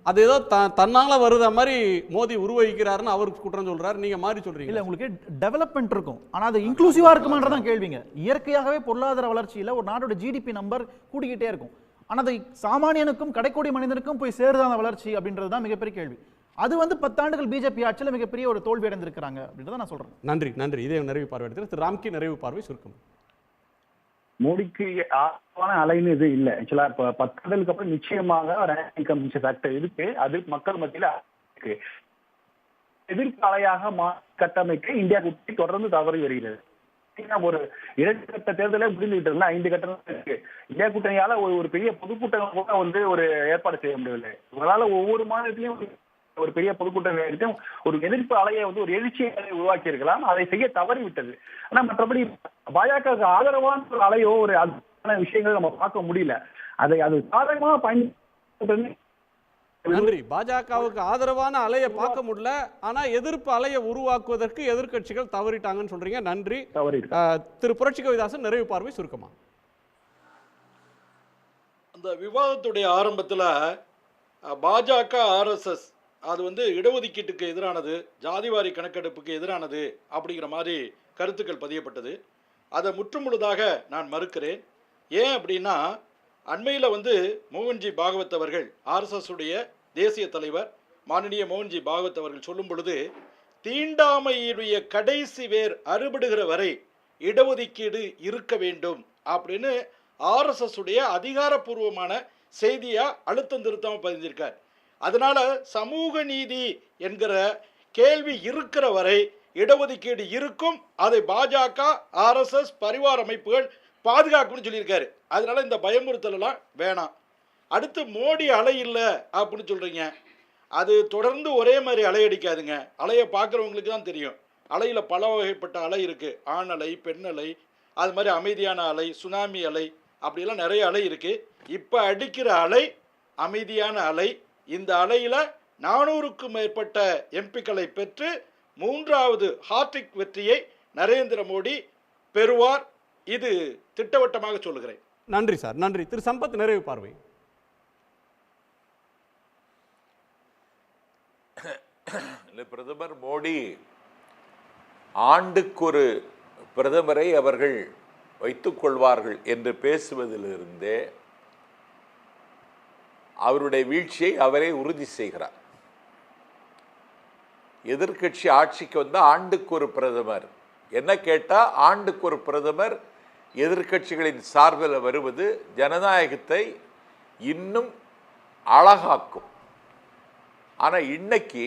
அது ஏதோ தன்னால வருத மாதிரி மோடி உருவகிக்கிறாருன்னு அவருக்கு குற்றம் சொல்றாரு. நீங்க மாதிரி சொல்றீங்க. இல்ல, உங்களுக்கு டெவலப்மெண்ட் இருக்கும், ஆனா அது இன்க்ளூசிவா இருக்குமான்றதான் கேள்விங்க. இயற்கையாகவே பொருளாதார வளர்ச்சியில ஒரு நாட்டோட ஜிடிபி நம்பர் கூடிக்கிட்டே இருக்கும். ஆனா அது சாமானியனுக்கும் கடைக்கோடி மனிதனுக்கும் போய் சேருதா அந்த வளர்ச்சி அப்படின்றது தான் மிகப்பெரிய கேள்வி. அது வந்து 10 ஆண்டுகள் பிஜேபி ஆட்சியில் மிகப்பெரிய ஒரு தோல்வி அடைந்திருக்கிறாங்க அப்படின்றத நான் சொல்றேன். நன்றி நன்றி. இதே நிறைவு பார்வை எடுத்து திரு ராம்கி நிறைவு பார்வை சுருக்கம். மோடிக்கு ஆதரவான அலைன்னு இது இல்லை. ஆக்சுவலா இப்ப 10 ஆண்டுகளுக்கு அப்புறம் நிச்சயமாக ரேங்க் கமிஷன் சட்டம் இருக்கு. அது மக்கள் மத்தியில இருக்கு. எதிர்ப்பு அலையாக கட்டமைக்க இந்தியா கூட்டணி தொடர்ந்து தவறி வருகிறது. ஒரு 2 கட்ட தேர்தலே முடிந்துகிட்டு இருந்தா 5 கட்டம் இருக்கு. இந்தியா கூட்டணியால ஒரு பெரிய பொதுக்கூட்டம் கூட வந்து ஒரு ஏற்பாடு செய்ய முடியவில்லை. உங்களால ஒவ்வொரு மாநிலத்திலையும் ஒரு பெரிய பொதுக்கூட்டம் ஒரு எதிர்ப்பு அலையை வந்து ஒரு எழுச்சியை உருவாக்கி இருக்கலாம். அதை செய்ய தவறி விட்டது. ஆனா மற்றபடி பாஜகவுக்கு ஆதரவான ஒரு அலையோ ஒரு விஷயங்கள் நம்ம பார்க்க முடியல. அது சாதகமாக பயன்படுத்த. நன்றி. பாஜகவுக்கு ஆதரவான அலையை பார்க்க முடியல, ஆனா எதிர்ப்பு அலையை உருவாக்குவதற்கு எதிர்கட்சிகள் தவறிட்டாங்கன்னு சொல்றீங்க. நன்றி. திரு புரட்சி கவிதாசன் நிறைவு பார்வை சுருக்கமா. அந்த விவாதத்துடைய ஆரம்பத்துல பாஜக RSS அது வந்து இடஒதுக்கீட்டுக்கு எதிரானது, ஜாதிவாரி கணக்கெடுப்புக்கு எதிரானது அப்படிங்கிற மாதிரி கருத்துக்கள் பதியப்பட்டது. அதை முற்றுமுழுதாக நான் மறுக்கிறேன். ஏன் அப்படின்னா, அண்மையில் வந்து மோகன்ஜி பாகவத் அவர்கள், RSS உடைய தேசிய தலைவர் மானனீய மோகன்ஜி பாகவத் அவர்கள் சொல்லும் பொழுது, தீண்டாமையுடைய கடைசி வேர் அறுபடுகிற வரை இடஒதுக்கீடு இருக்க வேண்டும் அப்படின்னு RSS உடைய அதிகாரப்பூர்வமான செய்தியா அழுத்தம் திருத்தமாக பதிஞ்சிருக்கார். அதனால சமூக நீதி என்கிற கேள்வி இருக்கிற வரை இடஒதுக்கீடு இருக்கும். அதை பாஜக RSS பரிவார அமைப்புகள் பாதுகாக்கும்னு சொல்லியிருக்காரு. அதனால இந்த பயமுறுத்தல் எல்லாம் வேணாம். அடுத்து மோடி அலை இல்லை அப்படின்னு சொல்றீங்க. அது தொடர்ந்து ஒரே மாதிரி அலையடிக்காதுங்க. அலையை பார்க்குறவங்களுக்கு தான் தெரியும். அலையில் பல வகைப்பட்ட அலை இருக்குது. ஆண் அலை, பெண் அலை, அது மாதிரி அமைதியான அலை, சுனாமி அலை, அப்படிலாம் நிறைய அலை இருக்குது. இப்போ அடிக்கிற அலை அமைதியான அலை. இந்த அலையில் 400க்கும் மேற்பட்ட எம்பிக்களை பெற்று 3வது ஹாட்ரிக் வெற்றியை நரேந்திர மோடி பெறுவார். இது திட்டவட்டமாக சொல்லுகிறேன். நன்றி சார், நன்றி. திரு சம்பத், நிறைவு பார்வை. பிரதமர் மோடி ஆண்டுக்கு ஒரு பிரதமரை அவர்கள் வைத்துக் கொள்வார்கள் என்று பேசுவதிலிருந்தே அவருடைய வீழ்ச்சியை அவரே உறுதி செய்கிறார். எதிர்க்கட்சி ஆட்சிக்கு வந்தால் ஆண்டுக்கு ஒரு பிரதமர் என்ன கேட்டால், ஆண்டுக்கு ஒரு பிரதமர் எதிர்க்கட்சிகளின் சார்பில் வருவது ஜனநாயகத்தை இன்னும் அழகாக்கும். ஆனால் இன்னைக்கு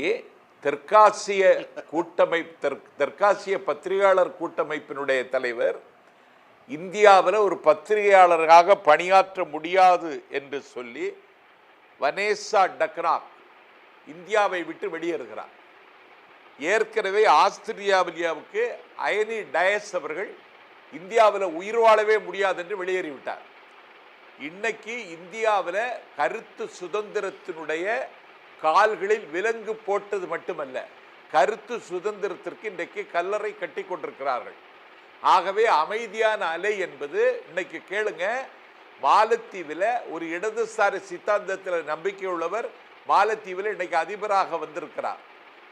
தெற்காசிய பத்திரிகையாளர் கூட்டமைப்பினுடைய தலைவர் இந்தியாவில் ஒரு பத்திரிகையாளராக பணியாற்ற முடியாது என்று சொல்லி வனேசா டக்ராக் இந்தியாவை விட்டு வெளியேறுகிறார். ஏற்கனவே ஆஸ்திரேலியாவுக்கு அயனி டயஸ் அவர்கள் இந்தியாவில் உயிர் வாழவே முடியாது என்று வெளியேறிவிட்டார். இன்னைக்கு இந்தியாவில் கருத்து சுதந்திரத்தினுடைய கால்களில் விலங்கு போட்டது மட்டுமல்ல, கருத்து சுதந்திரத்திற்கு இன்றைக்கு கல்லறை கட்டி கொண்டிருக்கிறார்கள். ஆகவே அமைதியான அலை என்பது இன்னைக்கு கேளுங்க, மாலத்தீவில் ஒரு இடதுசாரி சித்தாந்தத்தில் நம்பிக்கை உள்ளவர் மாலத்தீவில் இன்னைக்கு அதிபராக வந்திருக்கிறார்.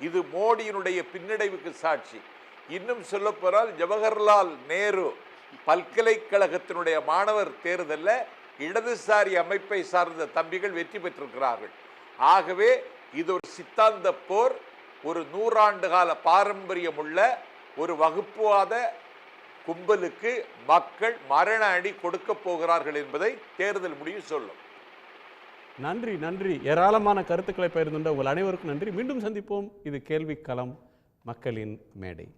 இது மோடியினுடைய பின்னடைவுக்கு சாட்சி. இன்னும் சொல்ல போனால் ஜவஹர்லால் நேரு பல்கலைக்கழகத்தினுடைய மாணவர் தேர்தலில் இடதுசாரி அமைப்பை சார்ந்த தம்பிகள் வெற்றி பெற்றிருக்கிறார்கள். ஆகவே இது ஒரு சித்தாந்த போர், ஒரு 100 ஆண்டு கால பாரம்பரியம் உள்ள ஒரு வகுப்புவாத கும்பலுக்கு மக்கள் மரண அடி கொடுக்க போகிறார்கள் என்பதை தேர்தல் முடிவு சொல்லும். நன்றி, நன்றி. ஏராளமான கருத்துக்களை பகிர்ந்துள்ள உங்கள் அனைவருக்கும் நன்றி. மீண்டும் சந்திப்போம். இது கேள்வி களம், மக்களின் மேடை.